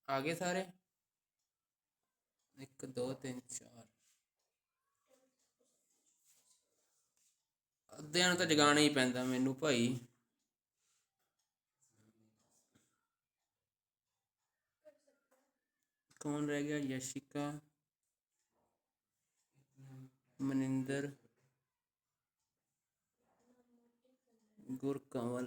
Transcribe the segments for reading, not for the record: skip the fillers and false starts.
आगे सारे 1 2 3 4 अद्धियां नूं तां जगाना ही पैंदा मैनू भाई। कौन रह गया? यशिका, मनिंदर, गुरकमल।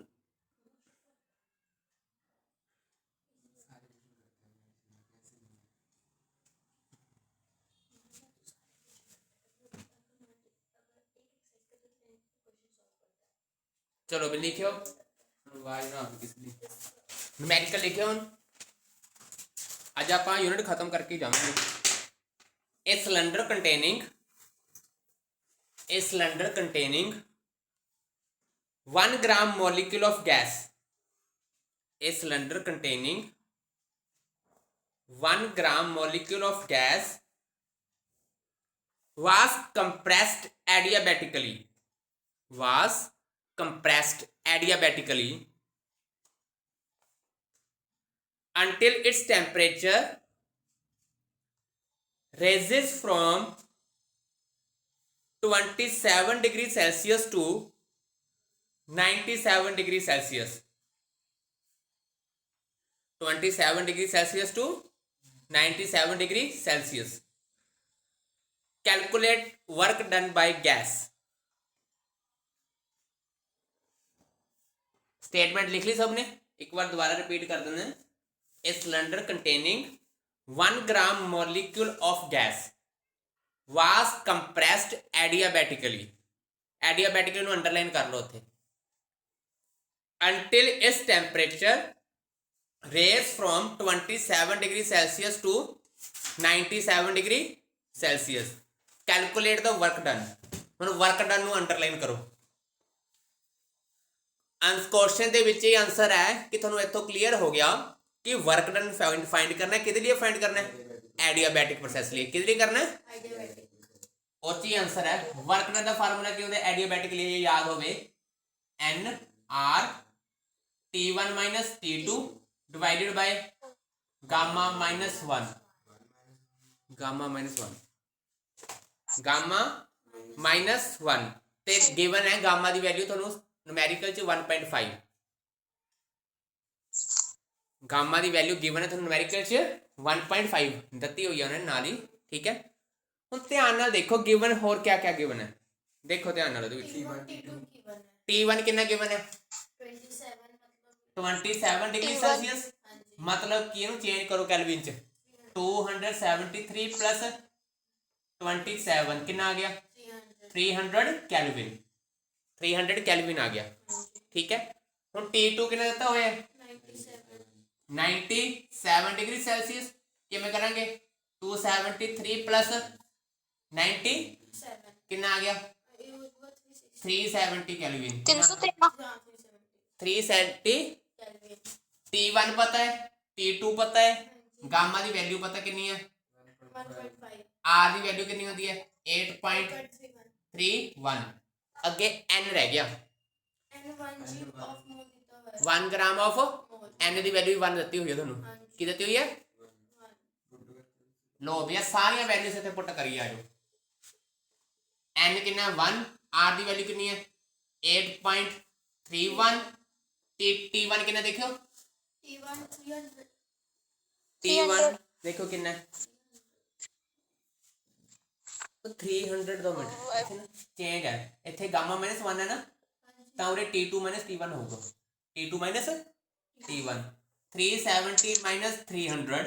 चलो भी लिखियो, आवाज ना आवे किसी दी। न्यूमेरिकल लिखियो हुण। अज आपां यूनिट खत्म करके जावांगे। A cylinder containing 1 gram molecule of gas. A cylinder containing 1 gram molecule of gas was compressed adiabatically until its temperature rises from 27 degrees Celsius to 97 degrees Celsius. 27 degrees Celsius to 97 degrees Celsius. Calculate work done by gas. Statement लिख ली सबने? एक बार दोबारा repeat कर देना। A cylinder containing 1 gram molecule of gas was compressed adiabatically. Adiabatically ਨੂੰ underline कर लो ਉੱਥੇ। until its temperature raise from 27 degree Celsius to 97 degree Celsius. Calculate the work done. ਹੁਣ work done ਨੂੰ ਅੰਡਰਲਾਈਨ ਕਰੋ। क्वेश्चन ਦੇ ਵਿੱਚ ਇਹ ਆਨਸਰ ਹੈ ਕਿ ਤੁਹਾਨੂੰ ਇੱਥੋਂ ਕਲੀਅਰ ਹੋ ਗਿਆ ਕਿ वर्क डन फाइंड करना है। किहदे लिए फाइंड करना है? एडियाबैटिक प्रोसेस लिए। किहदे लिए करना है? और ची आंसर है वर्क डन का फार्मूला की होता है एडियाबैटिक लिए याद होवे N R T1 minus T2 divided by gamma minus one ते गिवन है गामा की वैल्यू थोनों न्यूमेरिकल च 1.5। गामा की वैल्यू गिवन है थोनों न्यूमेरिकल च 1.5 दती हुई है उन्होंने नाल ही। ठीक है, ਹੁਣ ਧਿਆਨ ਨਾਲ ਦੇਖੋ गिवन होर क्या क्या गिवन है। देखो ध्यान ਨਾਲ T1 कितना गिवन है? 27 डिग्री सेल्सियस। मतलब कि ਇਹਨੂੰ ਚੇਂਜ ਕਰੋ ਕੈਲਵਿਨ ਚ। 273 प्लस 27 कितना आ गया? 300 कैलविन। 300 कैलविन आ गया। ठीक है, ਹੁਣ T2 कितना ਦਿੱਤਾ ਹੋਇਆ? 97 डिग्री सेल्सियस। किमें करांगे? 273 प्लस 90 कितना आ गया? 370 कैलविन। 370 T1 पता है, T2 पता है, गामा की वैल्यू पता कितनी है? 1.5। आर की वैल्यू कितनी होती है? 8.31। अगे एन रह गया। 1 ग्राम ऑफ एन की वैल्यू 1 दी हुई है थोनों। की दी हुई है? लो भैया सारिया वैल्यूज इतने पुट करिए आ जाओ। एन कितना? 1। आर की वैल्यू कितनी है? 8.31। T1 कितना देखो? T1 देखो कितना? 300 दो मिनट चेंज है इतने गामा माइनस 1 है ना, तो उरे T2 माइनस T1 होगा। T2 minus T1 370 minus 300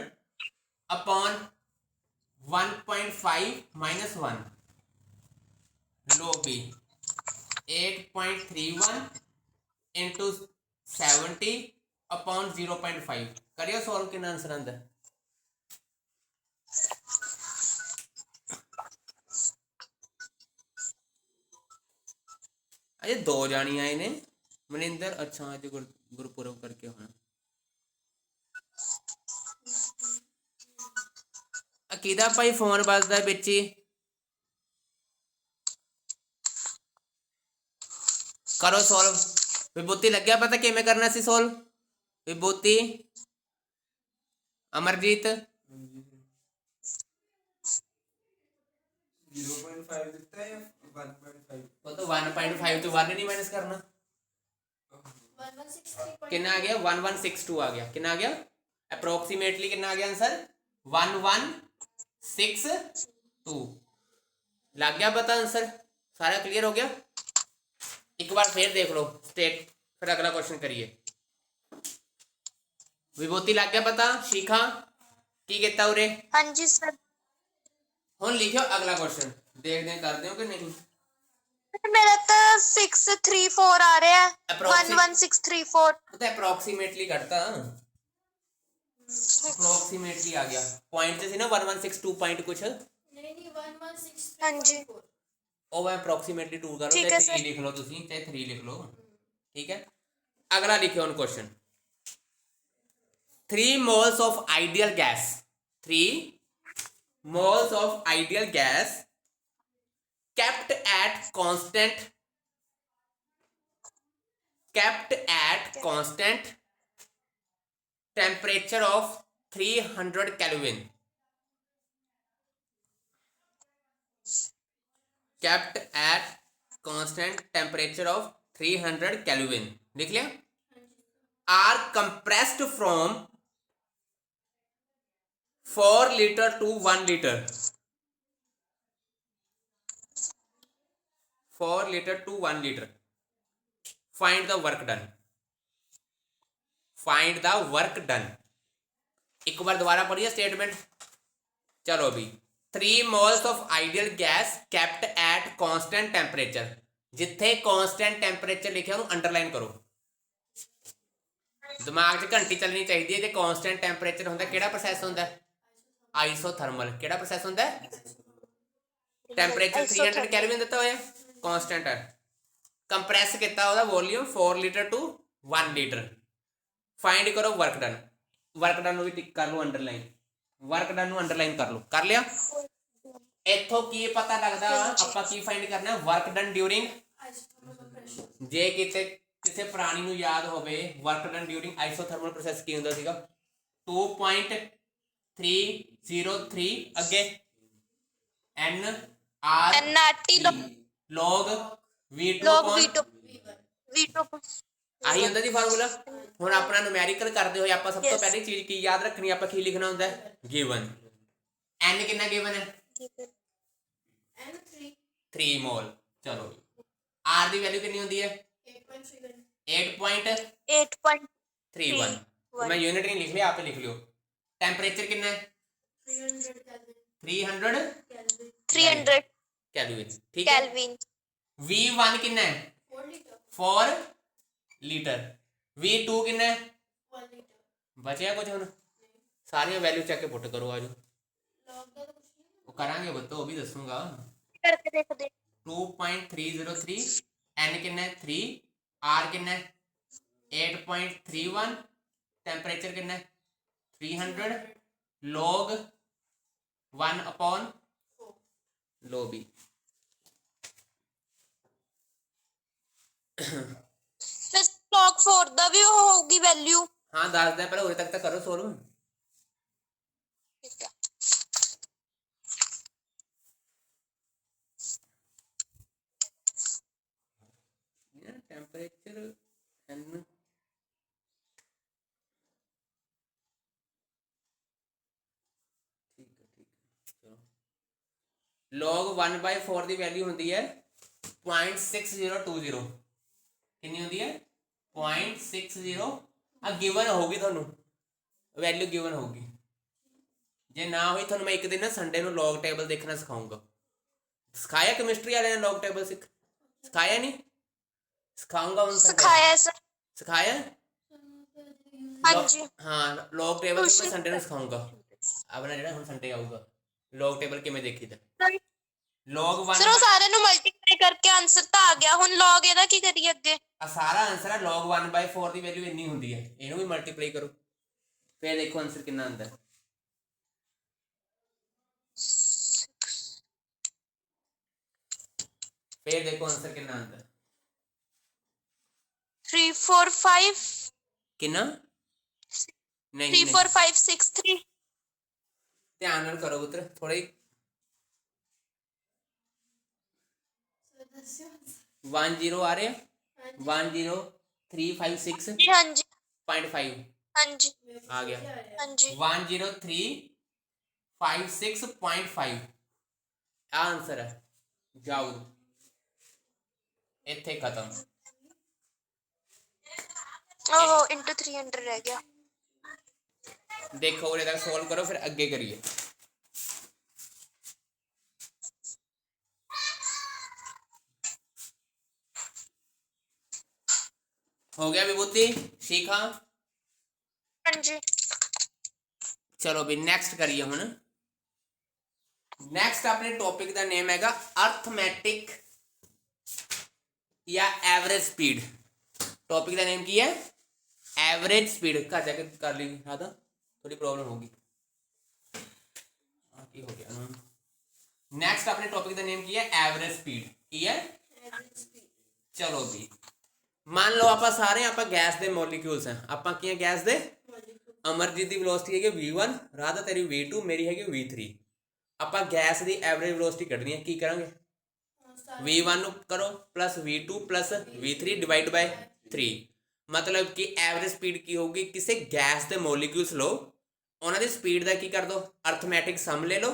upon 1.5 minus 1 लो भी 8.31 इंटू 70 अपॉन 0.5 करियो सॉल्व। कितना आंसर आंदा? अजे 2 जानी आए ने मनिंदर। अच्छा अज गुरपुरब करके होना। किदा भाई फोन बजदा बिच ही? करो सॉल्व। विभूति लग्या पता किमें करना सी सॉल्व? विभूति अमरजीत 0.5 ਦਿੱਤਾ ਹੈ 1.5 वो तो 1.5 तो 1 नहीं माइनस करना, 1163 कितना आ गया 1162 आ गया, कितना आ गया अप्रोक्सीमेटली कितना आ गया आंसर 1162 लग गया पता आंसर सारा क्लियर हो गया। एक बार फिर देख लो स्टेट, फिर अगला क्वेश्चन करिए। विभूति लग गया पता, शिखा की किता उरे हाँ जी सर। हुण लिखियो अगला क्वेश्चन, देखते हैं करते हो कि नहीं। मेरा तो 634 आ रहा है, Approximate- 11634। तो अप्रोक्सीमेटली करता, अप्रोक्सीमेटली आ गया पॉइंट से ना 1162 पॉइंट कुछ नहीं 1163 हाँ जी ਉਹ ਮੈਂ ਅਪਰੋਕਸੀਮੇਟਲੀ 2 ਕਰੋ ठीक ਚਾਹੇ है 3 सर। ਲਿਖ ਲਓ ਤੁਸੀਂ, ਚਾਹੇ 3 ਲਿਖ ਲਓ, ਠੀਕ ਹੈ। ਅਗਲਾ ਲਿਖਿਓ ਹੁਣ question 3 moles of ideal gas, 3 moles of ideal gas kept at constant temperature of 300 Kelvin, kept at constant temperature of 300 Kelvin, लिख लिया, are compressed from 4 liter to 1 liter, 4 liter to 1 liter, find the work done, find the work done। एक बार दोबारा पढ़िए statement, चलो अभी 3 moles of ideal gas kept at constant temperature, जिथे constant temperature लिखिਆ ਉਹਨੂੰ ਅੰਡਰਲਾਈਨ ਕਰੋ, ਦਿਮਾਗ 'ਚ ਘੰਟੀ ਚੱਲਣੀ ਚਾਹੀਦੀ ਹੈ। ਜੇ constant temperature ਹੁੰਦਾ ਕਿਹੜਾ ਪ੍ਰੋਸੈਸ ਹੁੰਦਾ, ਆਈਸੋਥਰਮਲ। ਕਿਹੜਾ ਪ੍ਰੋਸੈਸ ਹੁੰਦਾ, ਟੈਂਪਰੇਚਰ 300 ਕੈਲਵਿਨ ਦਿੱਤਾ ਹੋਇਆ constant ਹੈ, ਕੰਪਰੈਸ ਕੀਤਾ ਉਹਦਾ volume 4 litre to 1 litre, find करो वर्क डन, वर्क डन ਨੂੰ ਵੀ ਟਿਕ ਕਰ ਲਓ ਅੰਡਰਲਾਈਨ, वर्क डन ਨੂੰ ਅੰਡਰਲਾਈਨ ਕਰ ਲਓ, ਕਰ ਲਿਆ। ਇੱਥੋਂ ਕੀ ਪਤਾ ਲੱਗਦਾ ਆਪਾਂ ਕੀ ਫਾਈਂਡ ਕਰਨਾ, वर्क डन ड्यूरिंग, ਜੇ ਕਿਤੇ ਕਿਸੇ ਪ੍ਰਾਣੀ ਨੂੰ ਯਾਦ ਹੋਵੇ work done during isothermal process ਕੀ ਹੁੰਦਾ ਸੀਗਾ, 2.303 ਅੱਗੇ n r NRT log v2 log upon V2 V2 ਆਹੀ ਹੁੰਦਾ ਜੀ ਫਾਰਮੂਲਾ। ਹੁਣ ਆਪਣਾ ਨੂਮੈਰੀਕਲ ਕਰਦੇ ਹੋਏ ਆਪਾਂ ਸਭ ਤੋਂ ਪਹਿਲੀ ਚੀਜ਼ ਕੀ ਯਾਦ ਰੱਖਣੀ, ਆਪਾਂ ਕੀ ਲਿਖਣਾ ਹੁੰਦਾ ਹੈ, ਗਿਵਨ n ਕਿੰਨਾ ਗਿਵਨ ਹੈ n3 3 ਮੋਲ। ਚਲੋ r ਦੀ ਵੈਲਿਊ ਕਿੰਨੀ ਹੁੰਦੀ ਹੈ 8.31, 8.31 ਮੈਂ ਯੂਨਿਟ ਨਹੀਂ ਲਿਖ ਲਿਆ, ਆਪੇ ਲਿਖ ਲਿਓ। ਟੈਂਪਰੇਚਰ ਕਿੰਨਾ ਹੈ 300 300 ਕੈਲਵਿਨ, ਠੀਕ ਹੈ। केल्विन। v1 ਕਿੰਨਾ ਹੈ 4 ਲੀਟਰ, v2 ਕਿੰਨਾ ਹੈ, ਬਚਿਆ ਕੁਝ ਹੁਣ, ਸਾਰੀਆਂ ਵੈਲਿਊ ਚੱਕ ਕੇ ਪੁੱਟ ਕਰੋ, ਆਜੋ ਉਹ ਕਰਾਂਗੇ ਬੱਤੋ, ਉਹ ਵੀ ਦੱਸੂਗਾ। करके देख दे। 2.303, n कितना है 3, r कितना है 8.31, टेम्परेचर कितना है 300, log 1 upon log b। log 4 ਦਾ ਵੀ ਉਹ ਹੋਊਗੀ ਵੈਲਿਊ। हाँ दस दिन पहले उरे तक करो सोल्व। ठीक है। टेम्परेचर n log 1/4 ਦੀ ਵੈਲਿਊ ਹੁੰਦੀ ਹੈ 0.6020, ਕਿੰਨੀ ਹੁੰਦੀ ਹੈ 0.60, ਆ ਗਿਵਨ ਹੋਊਗੀ ਤੁਹਾਨੂੰ ਵੈਲਿਊ, ਗਿਵਨ ਹੋਊਗੀ। ਜੇ ਨਾ ਹੋਈ ਤੁਹਾਨੂੰ ਮੈਂ ਇੱਕ ਦਿਨ ਨਾ ਸੰਡੇ ਨੂੰ ਲੌਗ ਟੇਬਲ ਦੇਖਣਾ ਸਿਖਾਉਂਗਾ। ਸਿਖਾਇਆ ਕੈਮਿਸਟਰੀ ਵਾਲਿਆਂ ਨੇ ਲੌਗ ਟੇਬਲ ਸਿਖਾਇਆ ਨਹੀਂ, ਸਿਖਾਉਂਗਾ ਹੁਣ ਸਿਖਾਇਆ ਸਰ, ਸਿਖਾਇਆ ਹਾਂਜੀ ਹਾਂ। ਲੌਗ ਟੇਬਲ ਮੈਂ ਸੰਡੇ ਨੂੰ ਸਿਖਾਉਂਗਾ, ਆਪਣਾ ਜਿਹੜਾ ਹੁਣ ਸੰਡੇ ਆਊਗਾ ਲੌਗ ਟੇਬਲ ਕਿਵੇਂ ਦੇਖੀਦਾ। log 1 ਸਰ ਉਹ ਸਾਰੇ ਨੂੰ ਮਲਟੀਪਲਾਈ ਕਰਕੇ ਆਨਸਰ ਤਾਂ ਆ ਗਿਆ, ਹੁਣ log ਇਹਦਾ ਕੀ ਕਰੀਏ ਅੱਗੇ। ਆ ਸਾਰਾ ਆਨਸਰ ਹੈ log 1/4 ਦੀ ਵੈਲਿਊ ਇੰਨੀ ਹੁੰਦੀ ਹੈ, ਇਹਨੂੰ ਵੀ ਮਲਟੀਪਲਾਈ ਕਰੋ, ਫਿਰ ਦੇਖੋ ਆਨਸਰ ਕਿੰਨਾ ਆਉਂਦਾ। ਫਿਰ ਦੇਖੋ ਆਨਸਰ ਕਿੰਨਾ ਆਉਂਦਾ 345 ਕਿੰਨਾ नहीं 3 नहीं 4 5 6 3 ध्यान नाल करो पुत्र थोड़ी 10 आ रहे 10356 जी हाँ जी 0.5 हाँ जी आ गया हाँ जी 10356.5 आंसर है जाओ इत्थे खत्म ओहो इंटू 300 रह गया देखो उरे तक सोल्व करो फिर अगे करिए हो गया विभूति सीखा हाँ जी चलो भी नेक्स्ट करिए हुण नेक्स्ट अपने टॉपिक का नेम हैगा अर्थमैटिक या एवरेज स्पीड टॉपिक का नेम की है एवरेज स्पीड घर जाके कर ली हाँ तो थोड़ी प्रॉब्लम होगी हो गया नेक्स्ट अपने टॉपिक का नेम की है एवरेज स्पीड की है चलो भी मान लो आप सारे आप गैस के मॉलिक्यूल्स हैं आप की है गैस के अमरजीत की वेलोसिटी है V1 राधा तेरी V2 मेरी है V3 आप गैस की एवरेज वेलोसिटी कढ़नी है की करेंगे V1 करो plus V2 plus V3 divide by 3 मतलब कि एवरेज स्पीड की होगी किसी गैस के मॉलिक्यूल्स लो उन्होंने स्पीड का की कर दो अर्थमैटिक सम ले लो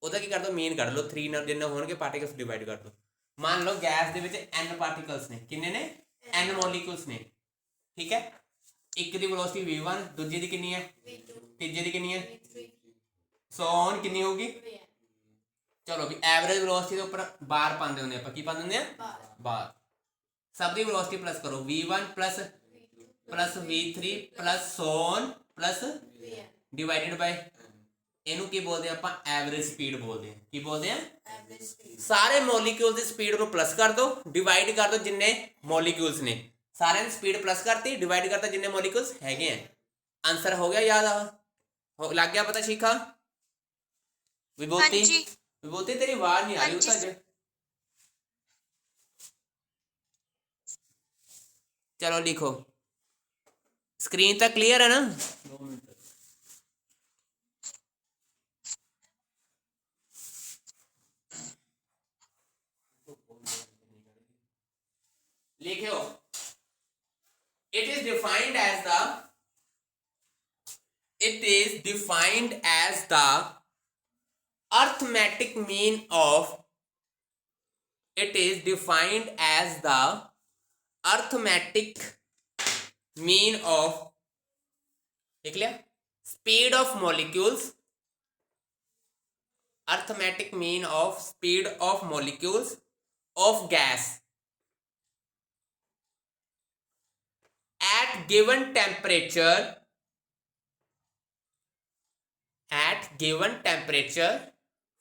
ਉਹਦਾ ਕੀ ਕਰ ਦੋ ਮੀਨ ਕੱਢ ਲਓ 3 ਨਾਲ ਜਿੰਨੇ ਹੋਣਗੇ ਪਾਰਟੀਕਲਸ ਡਿਵਾਈਡ ਕਰ ਦਿਓ ਮੰਨ ਲਓ ਗੈਸ ਦੇ ਵਿੱਚ n ਪਾਰਟੀਕਲਸ ਨੇ ਕਿੰਨੇ ਨੇ n ਮੋਲੀਕੂਲਸ ਨੇ ਠੀਕ ਹੈ ਇੱਕ ਦੀ ਵੈਲੋਸਿਟੀ v1 ਦੂਜੀ ਦੀ ਕਿੰਨੀ ਹੈ v2 ਤੀਜੇ ਦੀ ਕਿੰਨੀ ਹੈ ਸੋ ਔਨ ਕਿੰਨੀ ਹੋਊਗੀ ਚਲੋ ਵੀ ਐਵਰੇਜ ਵੈਲੋਸਿਟੀ ਦੇ ਉੱਪਰ ਬਾਰ ਪਾਉਂਦੇ ਹੁੰਦੇ ਆਪਾਂ ਕੀ ਪਾਉਂਦੇ ਹੁੰਦੇ ਆ ਬਾਰ ਸਭ ਦੀ ਵੈਲੋਸਿਟੀ ਪਲੱਸ ਕਰੋ v1 plus v3 plus so on plus divided by ਇਹਨੂੰ ਕੀ ਬੋਲਦੇ ਆਪਾਂ ਐਵਰੇਜ ਸਪੀਡ ਬੋਲਦੇ ਆ ਕੀ ਬੋਲਦੇ ਆ ਐਵਰੇਜ ਸਪੀਡ ਸਾਰੇ ਮੋਲੀਕਿਊਲ ਦੀ ਸਪੀਡ ਨੂੰ ਪਲੱਸ ਕਰ ਦੋ ਡਿਵਾਈਡ ਕਰ ਦੋ ਜਿੰਨੇ ਮੋਲੀਕਿਊਲਸ ਨੇ ਸਾਰਿਆਂ ਦੀ ਸਪੀਡ ਪਲੱਸ ਕਰਤੀ ਡਿਵਾਈਡ ਕਰਤਾ ਜਿੰਨੇ ਮੋਲੀਕਿਊਲਸ ਹੈਗੇ ਆ ਆਨਸਰ ਹੋ ਗਿਆ ਯਾਦ ਆ ਹੋ ਲੱਗ ਗਿਆ ਪਤਾ ਸ਼ਿਖਾ ਵਿਭੂਤੀ ਵਿਭੂਤੀ ਤੇਰੀ ਆਵਾਜ਼ ਨਹੀਂ ਆ ਰਹੀ ਉੱਤਾ ਜੇ चलो लिखो स्क्रीन तक क्लियर है ना 2 मिनट लिखो it is defined as the arithmetic mean of arithmetic mean of लिख लिया speed of molecules arithmetic mean of speed of molecules of gas at given temperature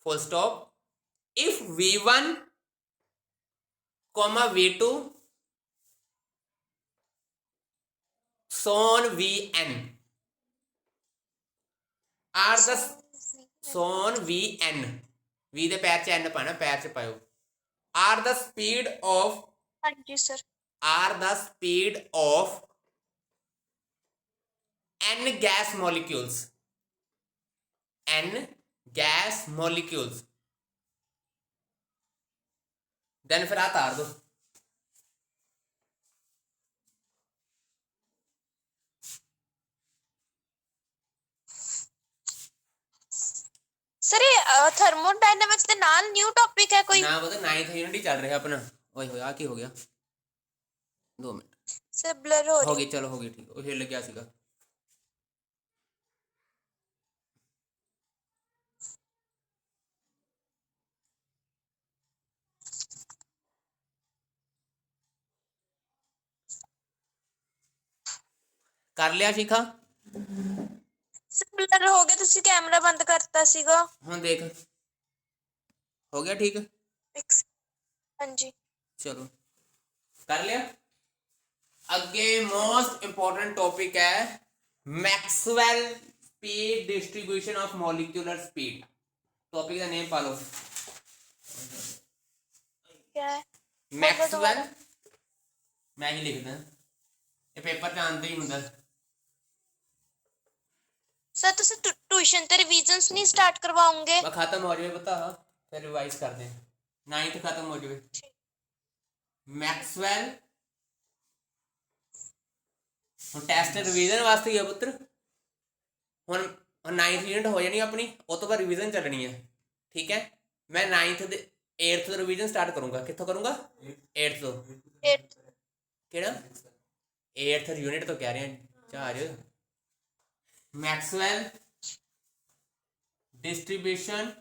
full stop if v1 comma v2 son vn are the son vn v ਦੇ ਪੈਰ 'ਚ n ਪਾਣਾ ਪੈਰ 'ਚ ਪਾਇਓ are the speed of ਹਾਂਜੀ sir are the speed of n gas molecules then फिर आ तार दो सर ये थर्मोडायनामिक्स ਦੇ ਨਾਲ ਨਿਊ ਟੌਪਿਕ ਹੈ ਕੋਈ ਨਾ ਪਤਾ 9th ਯੂਨਿਟ ਹੀ ਚੱਲ ਰਿਹਾ ਆਪਣਾ ਓਏ ਹੋਏ ਆ ਕੀ ਹੋ ਗਿਆ 2 ਮਿੰਟ ਸਰ ਬਲਰ ਹੋ ਗਈ ਚਲੋ ਹੋ ਗਈ ਠੀਕ ਉਹ ਹਿੱਲ ਗਿਆ ਸੀਗਾ ਕਰ ਲਿਆ ਸ਼ਿਖਾ ਸਰ ਬਲਰ ਹੋ ਗਿਆ ਤੁਸੀਂ ਕੈਮਰਾ ਬੰਦ ਕਰਤਾ ਸੀਗਾ ਹੁਣ ਦੇਖ ਹੋ ਗਿਆ ਠੀਕ ਹਾਂਜੀ चलो कर लिया अगे मोस्ट इंपॉर्टेंट टॉपिक है Maxwell speed distribution of molecular speed topic का नेम पालो क्या है मैक्सवेल मैं ही लिखदा ये पेपर च आंदा ही हुंदा ਸਰ ਤੁਸੀਂ ਟਿਊਸ਼ਨ ਤੇ ਰਿਵੀਜ਼ਨਸ ਨਹੀਂ ਸਟਾਰਟ ਕਰਵਾਉਂਗੇ? ਬਸ ਖਤਮ ਹੋ ਜਾਵੇ ਪਤਾ ਫਿਰ ਰਿਵਾਈਜ਼ ਕਰਦੇ ਹਾਂ 9th ਖਤਮ ਹੋ ਜਾਵੇ ਮੈਕਸਵੈਲ ਹੁਣ ਟੈਸਟ ਰਿਵੀਜ਼ਨ ਵਾਸਤੇ ਹੀ ਆ ਪੁੱਤਰ ਹੁਣ 9th ਯੂਨਿਟ ਹੋ ਜਾਣੀ ਆਪਣੀ ਉਹ ਤੋਂ ਬਾਅਦ ਰਿਵੀਜ਼ਨ ਚੱਲਣੀ ਹੈ ਠੀਕ ਹੈ ਮੈਂ 9th ਦੇ 8th ਤੋਂ ਰਿਵੀਜ਼ਨ ਸਟਾਰਟ ਕਰੂੰਗਾ ਕਿੱਥੋਂ ਕਰੂੰਗਾ 8th ਤੋਂ 8th ਕਿਹੜਾ 8th ਯੂਨਿਟ ਤੋਂ ਕਹਿ ਰਿਹਾ ਚਾਰ Maxwell distribution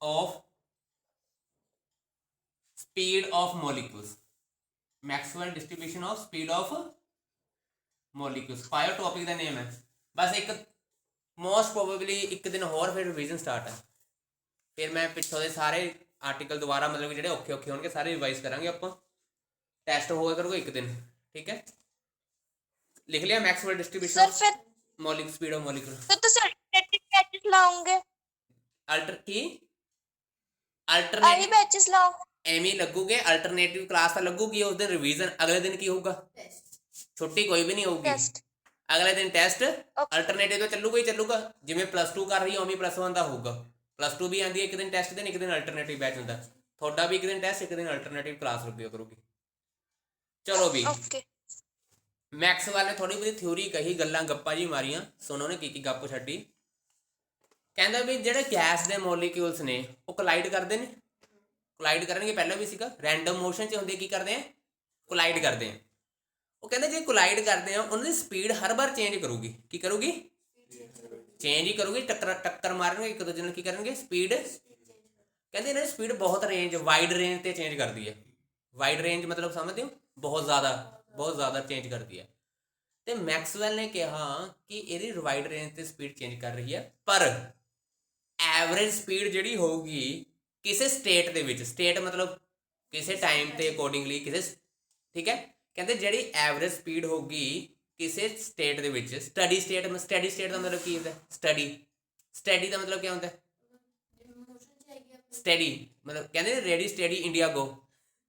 of speed of molecules Maxwell distribution of speed of molecules ਪਾਇਓ ਟੌਪਿਕ ਦਾ ਨੇਮ ਹੈ ਬਸ ਇੱਕ ਮੋਸਟ ਪ੍ਰੋਬੇਬਲੀ ਇੱਕ ਦਿਨ ਹੋਰ ਫਿਰ ਰਿਵੀਜ਼ਨ ਸਟਾਰਟ ਹੈ ਫਿਰ ਮੈਂ ਪਿੱਛੋਂ ਦੇ ਸਾਰੇ ਆਰਟੀਕਲ ਦੁਬਾਰਾ ਮਤਲਬ ਕਿ ਜਿਹੜੇ ਔਖੇ ਔਖੇ ਹੋਣਗੇ ਸਾਰੇ ਰਿਵਾਈਜ਼ ਕਰਾਂਗੇ ਆਪਾਂ ਟੈਸਟ ਹੋਇਆ ਕਰੂਗਾ ਇੱਕ ਦਿਨ ਠੀਕ ਹੈ ਲਿਖ ਲਿਆ ਮੈਕਸਵੈਲ ਡਿਸਟ੍ਰੀਬਿਊਸ਼ਨ ਸਰ ਫਿਰ ਮੋਲਿਕ ਸਪੀਡ ਆਫ ਮੋਲੀਕੂਲ ਫਿਰ ਤੁਸੀਂ ਅਲਟਰਨੇਟਿਵ ਬੈਚਸ ਲਾਉਂਗੇ? ਅਲਟਰ ਕੀ ਆਹੀ ਅਲਟਰਨੇਟਿਵ ਬੈਚਸ ਲਾਉਂਗੇ? ਐਵੇਂ ਲੱਗੂਗੇ ਅਲਟਰਨੇਟਿਵ ਕਲਾਸ ਤਾਂ ਲੱਗੂਗੀ ਉਸ ਦਿਨ ਰਿਵੀਜ਼ਨ ਅਗਲੇ ਦਿਨ ਕੀ ਹੋਊਗਾ ਛੁੱਟੀ ਕੋਈ ਵੀ ਨਹੀਂ ਹੋਊਗੀ ਟੈਸਟ ਅਗਲੇ ਦਿਨ ਟੈਸਟ ਅਲਟਰਨੇਟਿਵ ਤਾਂ ਚੱਲੂਗਾ ਹੀ ਚੱਲੂਗਾ ਜਿਵੇਂ +2 ਕਰ ਰਹੀ ਹੈ ਉਵੇਂ +1 ਦਾ ਹੋਊਗਾ +2 ਵੀ ਆਂਦੀ ਹੈ ਇੱਕ ਦਿਨ ਟੈਸਟ ਦਿਨ ਇੱਕ ਦਿਨ ਅਲਟਰਨੇਟਿਵ ਬੈਚ ਹੁੰਦਾ ਤੁਹਾਡਾ ਵੀ ਇੱਕ ਦਿਨ ਟੈਸਟ ਇੱਕ ਦਿਨ ਅਲਟਰਨੇਟਿਵ ਕਲਾਸ ਲੱਗਿਆ ਕਰੂਗੀ ਚਲੋ ਵੀ ਓਕੇ ਮੈਕਸਵੈਲ ਨੇ ਥੋੜੀ ਬਹੁਤੀ ਥਿਊਰੀ ਕਹੀ ਗੱਲਾਂ ਗੱਪਾਂ ਜੀ ਮਾਰੀਆਂ ਸੁਣੋ ਨੇ ਕੀ ਗੱਪ ਛੱਡੀ ਕਹਿੰਦਾ ਵੀ ਜਿਹੜੇ ਗੈਸ ਦੇ ਮੋਲੀਕਿਊਲਸ ਨੇ ਉਹ ਕੋਲਾਈਡ ਕਰਦੇ ਨੇ ਕੋਲਾਈਡ ਕਰਨਗੇ ਪਹਿਲਾਂ ਵੀ ਸੀਗਾ ਰੈਂਡਮ ਮੋਸ਼ਨ 'ਚ ਹੁੰਦੇ ਕੀ ਕਰਦੇ ਆ ਕੋਲਾਈਡ ਕਰਦੇ ਆ ਉਹ ਕਹਿੰਦੇ ਜੇ ਕੋਲਾਈਡ ਕਰਦੇ ਆ ਉਹਨਾਂ ਦੀ ਸਪੀਡ ਹਰ ਵਾਰ ਚੇਂਜ ਕਰੂਗੀ ਕੀ ਕਰੂਗੀ ਚੇਂਜ ਹੀ ਕਰੂਗੀ ਟੱਕਰ ਮਾਰਨਗੇ ਇੱਕ ਦੂਜੇ ਨਾਲ ਕੀ ਕਰਨਗੇ ਸਪੀਡ ਕਹਿੰਦੇ ਇਹਨਾਂ ਦੀ ਸਪੀਡ ਬਹੁਤ ਰੇਂਜ ਵਾਈਡ ਰੇਂਜ ਤੇ ਚੇਂਜ ਕਰਦੀ ਹੈ ਵਾਈਡ ਰੇਂਜ ਮਤਲਬ ਸਮਝਦੇ ਹੋ ਬਹੁਤ ਜ਼ਿਆਦਾ ਚੇਂਜ ਕਰਦੀ ਹੈ ਤੇ ਮੈਕਸਵੈਲ ਨੇ ਕਿਹਾ ਕਿ ਇਹਦੀ ਵਾਈਡ ਰੇਂਜ ਤੇ ਸਪੀਡ ਚੇਂਜ ਕਰ ਰਹੀ ਹੈ ਪਰ ਐਵਰੇਜ ਸਪੀਡ ਜਿਹੜੀ ਹੋਊਗੀ ਕਿਸੇ ਸਟੇਟ ਦੇ ਵਿੱਚ ਸਟੇਟ ਮਤਲਬ ਕਿਸੇ ਟਾਈਮ ਤੇ ਅਕੋਰਡਿੰਗਲੀ ਕਿਸੇ ਠੀਕ ਹੈ ਕਹਿੰਦੇ ਜਿਹੜੀ ਐਵਰੇਜ ਸਪੀਡ ਹੋਊਗੀ ਕਿਸੇ ਸਟੇਟ ਦੇ ਵਿੱਚ ਸਟੱਡੀ ਸਟੇਟ ਦਾ ਮਤਲਬ ਕੀ ਹੁੰਦਾ ਸਟੱਡੀ ਦਾ ਮਤਲਬ ਕੀ ਹੁੰਦਾ ਸਟੱਡੀ ਮਤਲਬ ਕਹਿੰਦੇ ਨੇ ਰੈਡੀ ਸਟੱਡੀ ਇੰਡੀਆ ਗੋ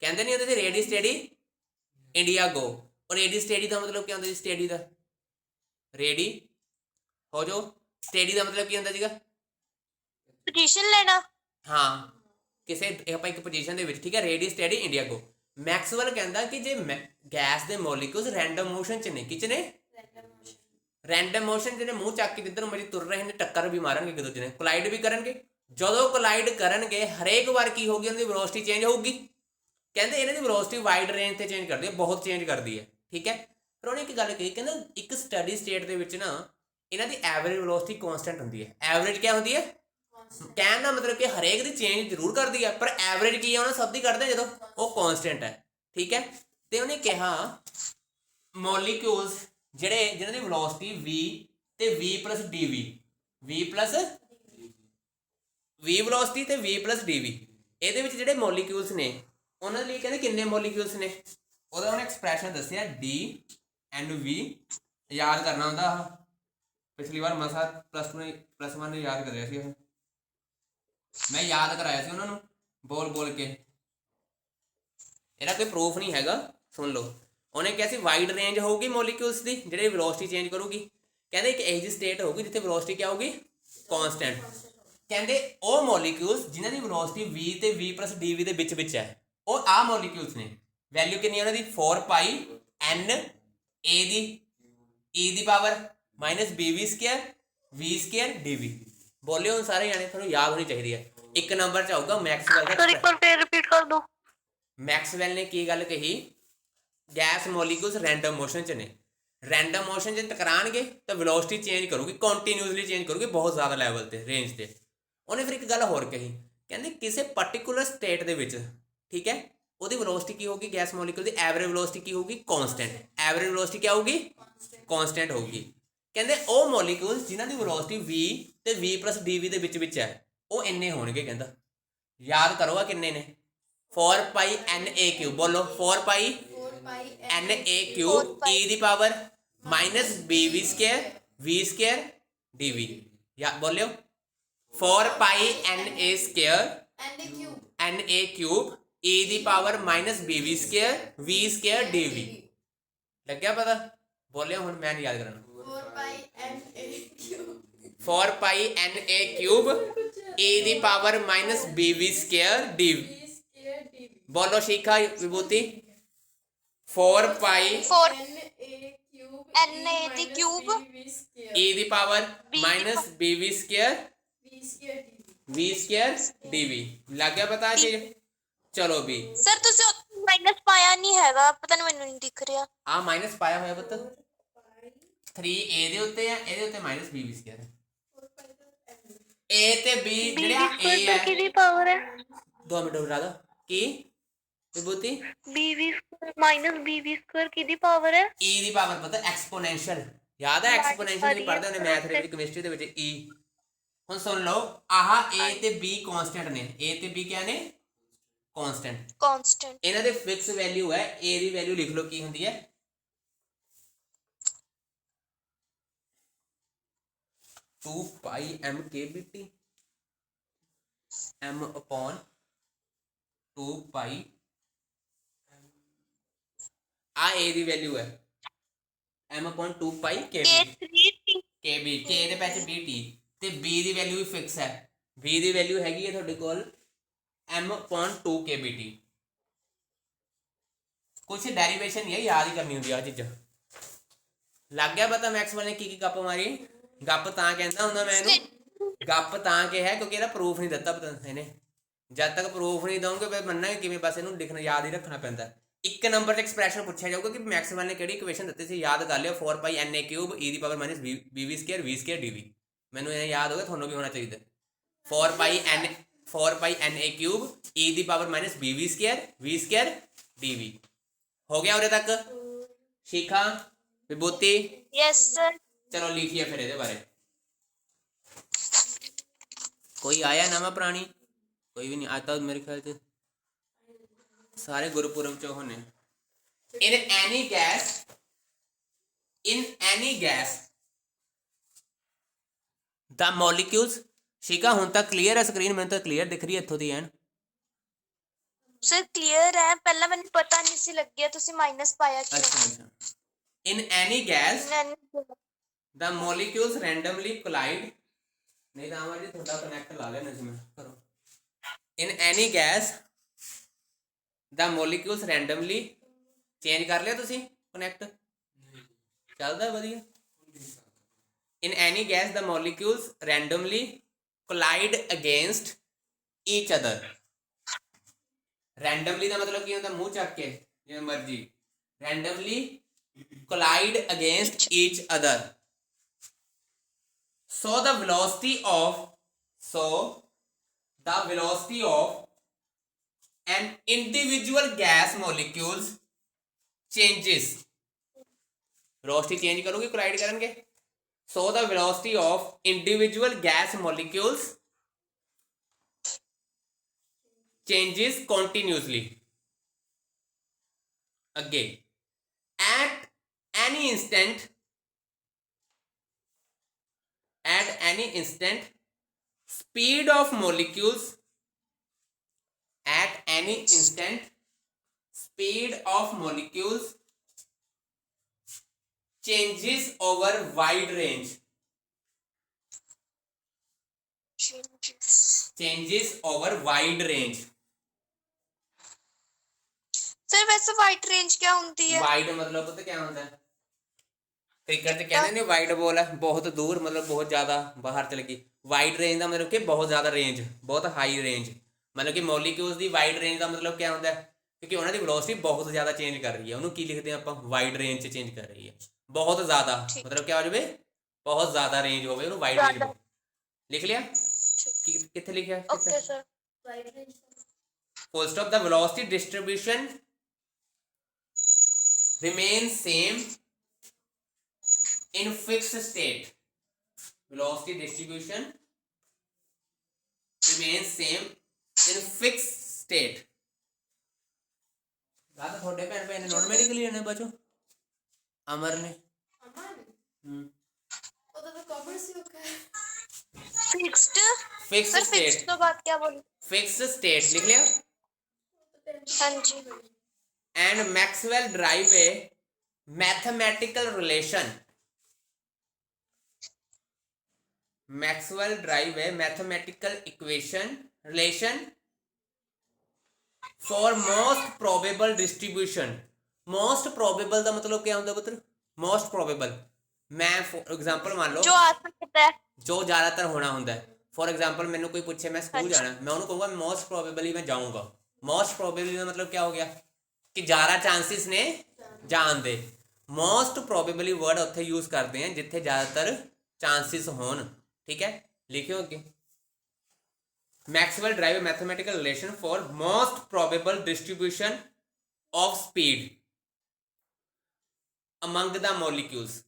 ਕਹਿੰਦੇ ਨਹੀਂ ਹੁੰਦੇ ਰੈਡੀ ਸਟੱਡੀ ਇੰਡੀਆ ਗੋ ਔਰ ਰੈਡੀ ਸਟੱਡੀ ਦਾ ਮਤਲਬ ਕੀ ਹੁੰਦਾ ਜੀ ਸਟੱਡੀ ਦਾ ਰੈਡੀ ਹੋ ਜੋ ਸਟੱਡੀ ਦਾ ਮਤਲਬ ਕੀ ਹੁੰਦਾ ਸੀਗਾ ਪੋਜੀਸ਼ਨ ਲੈਣਾ ਹਾਂ ਕਿਸੇ ਆਪਾਂ ਇੱਕ ਪੋਜੀਸ਼ਨ ਦੇ ਵਿੱਚ ਠੀਕ ਹੈ ready study India go Maxwell ਕਹਿੰਦਾ ਕਿ ਜੇ ਗੈਸ ਦੇ ਮੋਲੀਕਿਊਲਸ ਰੈਂਡਮ ਮੋਸ਼ਨ 'ਚ ਨੇ ਕਿਚ ਨੇ ਰੈਂਡਮ ਮੋਸ਼ਨ ਜਿਹੜੇ ਮੂੰਹ ਚੱਕ ਕੇ ਜਿੱਧਰ ਮਰਜ਼ੀ ਤੁਰ ਰਹੇ ਨੇ ਟੱਕਰ ਵੀ ਮਾਰਨਗੇ ਇੱਕ ਦੂਜੇ ਨੇ ਕੋਲਾਈਡ ਵੀ ਕਰਨਗੇ ਜਦੋਂ ਕੋਲਾਈਡ ਕਰਨਗੇ ਹਰੇਕ ਵਾਰ ਕੀ ਹੋਊਗੀ ਉਹਨਾਂ ਦੀ ਵੈਲੋਸਿਟੀ ਚੇਂਜ ਹੋਊਗੀ ਕਹਿੰਦੇ ਇਹਨਾਂ ਦੀ ਵੈਲੋਸਿਟੀ ਵਾਈਡ ਰੇਂਜ ਤੇ ਚੇਂਜ ਕਰਦੀ ਹੈ ਬਹੁਤ ਚੇਂਜ ਕਰਦੀ ਹੈ ਠੀਕ ਹੈ ਪਰ ਉਹਨੇ ਇੱਕ ਗੱਲ ਕਹੀ ਕਹਿੰਦਾ ਇੱਕ ਸਟੱਡੀ ਸਟੇਟ ਦੇ ਵਿੱਚ ਨਾ ਇਹਨਾਂ ਦੀ ਐਵਰੇਜ ਵੈਲੋਸਿਟੀ ਕਾਂਸਟੈਂਟ ਹੁੰਦੀ ਹੈ ਐਵਰੇਜ ਕੀ ਹੁੰਦੀ ਹੈ ਕਹਿਣ ਦਾ ਮਤਲਬ ਕਿ ਹਰੇਕ ਦੀ ਚੇਂਜ ਜ਼ਰੂਰ ਕਰਦੀ ਹੈ ਪਰ ਐਵਰੇਜ ਕੀ ਹੈ ਉਹਨਾਂ ਸਭ ਦੀ ਕੱਢਦੇ ਜਦੋਂ ਉਹ ਕਾਂਸਟੈਂਟ ਹੈ ਠੀਕ ਹੈ ਤੇ ਉਹਨੇ ਕਿਹਾ ਮੋਲੀਕਿਊਲਸ ਜਿਹਨਾਂ ਦੀ ਵੈਲੋਸਿਟੀ v ਤੇ v + dv v ਵੈਲੋਸਿਟੀ ਤੇ v + dv ਇਹਦੇ ਵਿੱਚ ਜਿਹੜੇ ਮੋਲੀਕਿਊਲਸ ਨੇ ਉਹਨਾਂ ਲਈ ਕਹਿੰਦੇ ਕਿੰਨੇ ਮੋਲੀਕਿਊਲਸ ਨੇ ਉਹਦਾ ਉਹਨੇ ਐਕਸਪ੍ਰੈਸ਼ਨ ਦੱਸਿਆ dnv ਯਾਦ ਕਰਨਾ ਹੁੰਦਾ ਪਿਛਲੀ ਵਾਰ ਮਸਾ +1 ਨੇ ਯਾਦ ਕਰਿਆ ਸੀ ਉਹ ਮੈਂ ਯਾਦ ਕਰਾਇਆ ਸੀ ਉਹਨਾਂ ਨੂੰ ਬੋਲ ਕੇ ਇਹਦਾ ਕੋਈ ਪ੍ਰੂਫ ਨਹੀਂ ਹੈਗਾ ਸੁਣ ਲਓ ਉਹਨੇ ਕਿਹਾ ਸੀ ਵਾਈਡ ਰੇਂਜ ਹੋਊਗੀ ਮੋਲੀਕਿਊਲਸ ਦੀ ਜਿਹੜੇ ਵੈਲੋਸਿਟੀ ਚੇਂਜ ਕਰੂਗੀ ਕਹਿੰਦੇ ਇੱਕ ਇਹੋ ਜਿਹੀ ਸਟੇਟ ਹੋਊਗੀ ਜਿੱਥੇ ਵੈਲੋਸਿਟੀ ਕੀ ਹੋਊਗੀ ਕਾਂਸਟੈਂਟ ਕਹਿੰਦੇ ਉਹ ਮੋਲੀਕਿਊਲਸ ਜਿਨ੍ਹਾਂ ਦੀ ਵੈਲੋਸਿਟੀ v ਤੇ v + dv ਦੇ ਵਿੱਚ ਹੈ ਉਹ ਆ ਮੋਲੀਕਿਊਲਸ ਨੇ ਵੈਲਿਊ ਕਿੰਨੀ ਹੈ ਉਹਨਾਂ ਦੀ 4 pi n a the e ਦੀ ਪਾਵਰ -bv² v² dv ਬੋਲਿਓ ਹੁਣ ਸਾਰੇ ਜਾਣੇ ਤੁਹਾਨੂੰ ਯਾਦ ਹੋਣੀ ਚਾਹੀਦੀ ਹੈ ਇੱਕ ਨੰਬਰ 'ਚ ਆਊਗਾ ਮੈਕਸਵੈਲ ਦਾ ਸਰ ਇੱਕ ਵਾਰ ਫੇਰ ਰਿਪੀਟ ਕਰ ਦਿਓ। ਮੈਕਸਵੈਲ ਨੇ ਕੀ ਗੱਲ ਕਹੀ ਗੈਸ ਮੋਲੀਕਿਊਲਸ ਰੈਂਡਮ ਮੋਸ਼ਨ 'ਚ ਨੇ ਰੈਂਡਮ ਮੋਸ਼ਨ 'ਚ ਟਕਰਾਣਗੇ ਤਾਂ ਵੈਲੋਸਿਟੀ ਚੇਂਜ ਕਰੂਗੀ ਕੰਟੀਨਿਊਸਲੀ ਚੇਂਜ ਕਰੂਗੀ ਬਹੁਤ ਜ਼ਿਆਦਾ ਲੈਵਲ ਤੇ ਰੇਂਜ ਤੇ ਉਹਨੇ ਫਿਰ ਇੱਕ ਗੱਲ ਹੋਰ ਕਹੀ ਕਹਿੰਦੇ ਕਿਸੇ ਪਾਰਟਿਕੂਲਰ ਸਟੇਟ ਦੇ ਵਿੱਚ ਠੀਕ ਹੈ ਉਹਦੀ ਵੈਲੋਸਿਟੀ ਕੀ ਹੋਊਗੀ ਗੈਸ ਮੋਲੀਕਿਊਲ ਦੀ ਐਵਰੇਜ ਵੈਲੋਸਿਟੀ ਕੀ ਹੋਊਗੀ ਕਾਂਸਟੈਂਟ ਐਵਰੇਜ ਵੈਲੋਸਿਟੀ ਕੀ ਹੋਊਗੀ ਕਾਂਸਟੈਂਟ ਹੋਊਗੀ ਕਹਿੰਦੇ ਉਹ ਮੋਲੀਕਿਊਲਸ ਜਿਨ੍ਹਾਂ ਦੀ ਵੈਲੋਸਿਟੀ v ਤੇ v + dv ਦੇ ਵਿੱਚ ਹੈ ਉਹ ਇੰਨੇ ਹੋਣਗੇ ਕਹਿੰਦਾ ਯਾਦ ਕਰੋ ਆ ਕਿੰਨੇ ਨੇ 4 pi na³ ਬੋਲੋ 4 pi na³ e ਦੀ ਪਾਵਰ -bv² v² dv ਯਾ ਬੋਲਿਓ 4 pi na³ e ਦੀ ਪਾਵਰ -bv² v² dv ਲੱਗਿਆ ਪਤਾ ਬੋਲਿਓ ਹੁਣ ਮੈਂ ਨਹੀਂ ਯਾਦ ਕਰਨਾ 4 pi N A cube a the power minus B V square D. बोलो शिखा विभूति। 4 पाई 4 NA ਦੀ cube a the power minus B V square D V. लग गया पता चीज। चलो भी ਸਰ ਤੁਸੀਂ ਉੱਥੇ ਮਾਈਨਸ ਪਾਇਆ ਨਹੀਂ ਹੈਗਾ, ਪਤਾ ਨਹੀਂ ਮੈਨੂੰ ਨਹੀਂ ਦਿਖ ਰਿਹਾ। आ माइनस पाया होया पुत 3 ए दे उत्ते है, ਇਹਦੇ ਉੱਤੇ ਮਾਈਨਸ ਬੀ ਵੀ ਸਕੁਅਰ ए ਤੇ b ਜਿਹੜੇ ਆ a ਹੈ ਕਿਹਦੀ ਪਾਵਰ ਹੈ? 2 ਮਿੰਟ ਰੁਕ ਜਾ ਕੀ Vibhuti BV minus BV square ਕਿਹਦੀ ਪਾਵਰ ਹੈ? e ਦੀ ਪਾਵਰ ਪਤਾ ਐਕਸਪੋਨੈਂਸ਼ੀਅਲ ਯਾਦ ਹੈ ਐਕਸਪੋਨੈਂਸ਼ੀਅਲ ਨਹੀਂ ਪੜ੍ਹਦੇ ਹੁੰਦੇ ਮੈਥ ਦੇ ਵਿੱਚ ਕੈਮਿਸਟਰੀ ਦੇ ਵਿੱਚ e। ਹੁਣ ਸੁਣ ਲਓ ਆਹ a ਤੇ b ਕਾਂਸਟੈਂਟ ਨੇ, a ਤੇ b ਕਿਆ ਨੇ ਕਾਂਸਟੈਂਟ। ਇਹਨਾਂ ਦੇ ਫਿਕਸ ਵੈਲਿਊ ਹੈ, a ਦੀ ਵੈਲਿਊ ਲਿਖ ਲਓ ਕੀ ਹੁੰਦੀ ਹੈ 2 pi m kbt m upon 2 pi आ a ਦੀ ਵੈਲਿਊ ਹੈ m upon 2 pi kb k ਦੇ ਵਿੱਚ bt ਤੇ b ਦੀ ਵੈਲਿਊ ਵੀ ਫਿਕਸ ਹੈ। b ਦੀ ਵੈਲਿਊ ਹੈਗੀ ਹੈ ਤੁਹਾਡੇ ਕੋਲ m upon 2 kbt। ਕੁਝ ਡੈਰੀਵੇਸ਼ਨ ਨਹੀਂ ਹੈ, ਯਾਦ ਹੀ ਕਰਨੀ ਹੁੰਦੀ ਆ ਚੀਜ਼ਾਂ। ਲੱਗ ਗਿਆ ਪਤਾ ਮੈਕਸਵੈਲ ਨੇ ਕੀ ਗੱਪ ਮਾਰੀ? ਗੱਪ ਤਾਂ ਕਹਿੰਦਾ ਹੁੰਦਾ ਮੈਂ ਇਹਨੂੰ, ਗੱਪ ਤਾਂ ਕਿਹਾ ਕਿਉਂਕਿ ਇਹਦਾ ਪ੍ਰੂਫ ਨਹੀਂ ਦਿੱਤਾ ਪਤਾ ਇਹਨੇ। ਜਦ ਤੱਕ ਪ੍ਰੂਫ ਨਹੀਂ ਦਊਂਗੇ ਫਿਰ ਮੰਨਾਂਗੇ ਕਿਵੇਂ, ਬਸ ਇਹਨੂੰ ਲਿਖਣਾ ਯਾਦ ਹੀ ਰੱਖਣਾ ਪੈਂਦਾ। ਇੱਕ ਨੰਬਰ 'ਚ ਐਕਸਪ੍ਰੈਸ਼ਨ ਪੁੱਛਿਆ ਜਾਊਗਾ ਕਿ ਮੈਕਸਵੈਲ ਨੇ ਕਿਹੜੀ ਇਕੁਏਸ਼ਨ ਦਿੱਤੀ ਸੀ, ਯਾਦ ਕਰ ਲਿਓ 4 ਪਾਈ NA ਕਿਊਬ e ਦੀ ਪਾਵਰ ਮਾਈਨਸ ਬੀ ਵੀ ਸਕੁਅਰ dv। ਮੈਨੂੰ ਇਹ ਯਾਦ ਹੋਗਾ, ਤੁਹਾਨੂੰ ਵੀ ਹੋਣਾ ਚਾਹੀਦਾ 4 ਪਾਈ NA ਕਿਊਬ e ਦੀ ਪਾਵਰ ਮਾਈਨਸ ਬੀ ਵੀ ਸਕੁਅਰ dv। ਹੋ ਗਿਆ ਉਰੇ ਤੱਕ शिखा विभूति? Yes sir. चलो लिखिए फिर ਇਹਦੇ ਬਾਰੇ। कोई आया नवा पुरानी? कोई भी नहीं आता मेरे ख्याल से, सारे गुरुपुरब चो होने। in any gas the molecules। शिखा ਹੁਣ ਤਾਂ ਕਲੀਅਰ ਹੈ ਸਕਰੀਨ, ਮੈਨੂੰ ਤਾਂ ਕਲੀਅਰ ਦਿਖ ਰਹੀ ਹੈ ਇੱਥੋਂ ਦੀ ਐਨ। सर क्लियर है, पहला मैंने पता नहीं सी लग गया तुसी माइनस पाया क्यों। अच्छा in any gas the molecules randomly collide। नहीं ਤਾਂ ਆਵਾਜ਼ ਤੁਹਾਡਾ ਕਨੈਕਟ ਲਾ ਲੈਣਾ ਸੀ ਮੈਂ, ਕਰੋ। in any gas the molecules randomly change ਕਰ ਲਿਆ ਤੁਸੀਂ ਕਨੈਕਟ? ਚੱਲਦਾ ਵਧੀਆ। in any gas the molecules randomly collide against each other। randomly ਦਾ ਮਤਲਬ ਕੀ ਹੁੰਦਾ? ਮੂੰਹ ਚੱਕ ਕੇ ਜਿਵੇਂ ਮਰਜੀ। randomly collide against each other so the velocity of an individual gas molecules changes। velocity change करोगे collide करेंगे। so the velocity of individual gas molecules changes continuously। again at any instant speed of molecules changes over wide range। changes over wide range। Sir वैसे wide range क्या होती है? Wide मतलब पता क्या होता है? क्रिकेट ਤੇ ਕਹਿੰਦੇ ਨੇ ਵਾਈਡ ਬੋਲ ਹੈ, ਬਹੁਤ ਦੂਰ ਮਤਲਬ ਬਹੁਤ ਜ਼ਿਆਦਾ ਬਾਹਰ ਚਲ ਗਈ। ਵਾਈਡ ਰੇਂਜ ਦਾ ਮਤਲਬ ਕਿ ਬਹੁਤ ਜ਼ਿਆਦਾ ਰੇਂਜ, ਬਹੁਤ ਹਾਈ ਰੇਂਜ। ਮਤਲਬ ਕਿ ਮੋਲੀਕਿਊਲਸ ਦੀ ਵਾਈਡ ਰੇਂਜ ਦਾ ਮਤਲਬ ਕੀ ਹੁੰਦਾ ਹੈ? ਕਿਉਂਕਿ ਉਹਨਾਂ ਦੀ ਵੈਲੋਸਿਟੀ ਬਹੁਤ ਜ਼ਿਆਦਾ ਚੇਂਜ ਕਰ ਰਹੀ ਹੈ, ਉਹਨੂੰ ਕੀ ਲਿਖਦੇ ਆਪਾਂ? ਵਾਈਡ ਰੇਂਜ 'ਚ ਚੇਂਜ ਕਰ ਰਹੀ ਹੈ, ਬਹੁਤ ਜ਼ਿਆਦਾ। ਮਤਲਬ ਕੀ ਹੋ ਜਾਵੇ? ਬਹੁਤ ਜ਼ਿਆਦਾ ਰੇਂਜ ਹੋਵੇ, ਉਹਨੂੰ ਵਾਈਡ ਰੇਂਜ ਲਿਖ ਲਿਆ। ਕਿੱਥੇ ਲਿਖਿਆ? Okay sir. Wide range full stop. The velocity distribution remains same in fixed state। velocity distribution remains same in fixed state। दादा थोड़े भैन भैन नॉन मेडिकल ही ने बचो अमर ने वो तो कॉमर्स ही होता है। Fixed. Fixed sir fixed state. तो बात क्या बोली? फिक्स्ड स्टेट लिख लिया। हाँ जी। and Maxwell derive a mathematical relation Maxwell derive है mathematical equation relation for most probable distribution. Most probable का मतलब क्या होता है पुत्र? मोस्ट प्रोबेबल, मैं फॉर एग्जांपल मान लो जो आ सकता है। जो ज़्यादातर होना होता है। फॉर एग्जांपल मैंने कोई पूछे मैं स्कूल अच्छा। जाना, मैं उन्होंने कहूँगा मोस्ट प्रोबेबली मैं जाऊँगा। मोस्ट प्रोबेबली का मतलब क्या हो गया कि ज़्यादा चांसेस ने जान दे। मोस्ट प्रोबेबली वर्ड उत्थे यूज करते हैं जिथे ज़्यादातर चांसेस होन। ठीक है, लिखियो अगे। Maxwell drive mathematical relation for most probable distribution of speed among the molecules.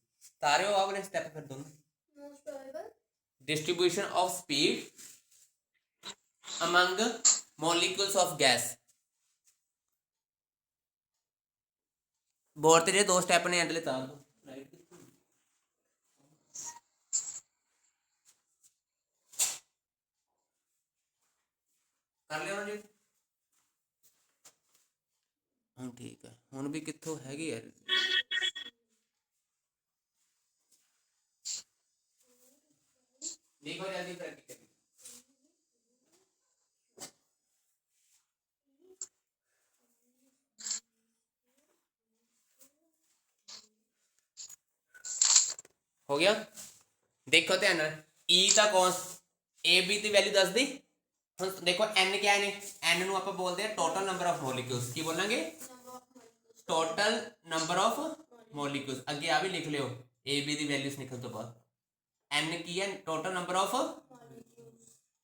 तारे हो आपने स्टेप फिर दोनों। Most probable. Distribution of speed among molecules of gas. Board ते जे दो स्टेप ने एंड ले तार दो। कर लिया जी ਹੁਣ ਠੀਕ ਹੈ। ਹੁਣ ਵੀ ਕਿੱਥੋਂ ਹੈਗੀ ਯਾਰ लिखो जल्दी प्रैक्टिस। हो गया, देखो ध्यान नाल ई दा कौन ए बी की वैल्यू दस दी। ਹੁਣ देखो n क्या है, n ਨੂੰ ਆਪਾਂ ਬੋਲਦੇ ਆ ਟੋਟਲ ਨੰਬਰ ਆਫ ਮੋਲੀਕਿਊਲਸ। ਕੀ ਬੋਲਾਂਗੇ? Total number of molecules. ਅੱਗੇ ਆ ਵੀ ਲਿਖ ਲਿਓ a b ਦੀ ਵੈਲਿਊਸ ਨਿਕਲ ਤੋਂ ਬਾਅਦ n ਕੀ ਹੈ? Total number of.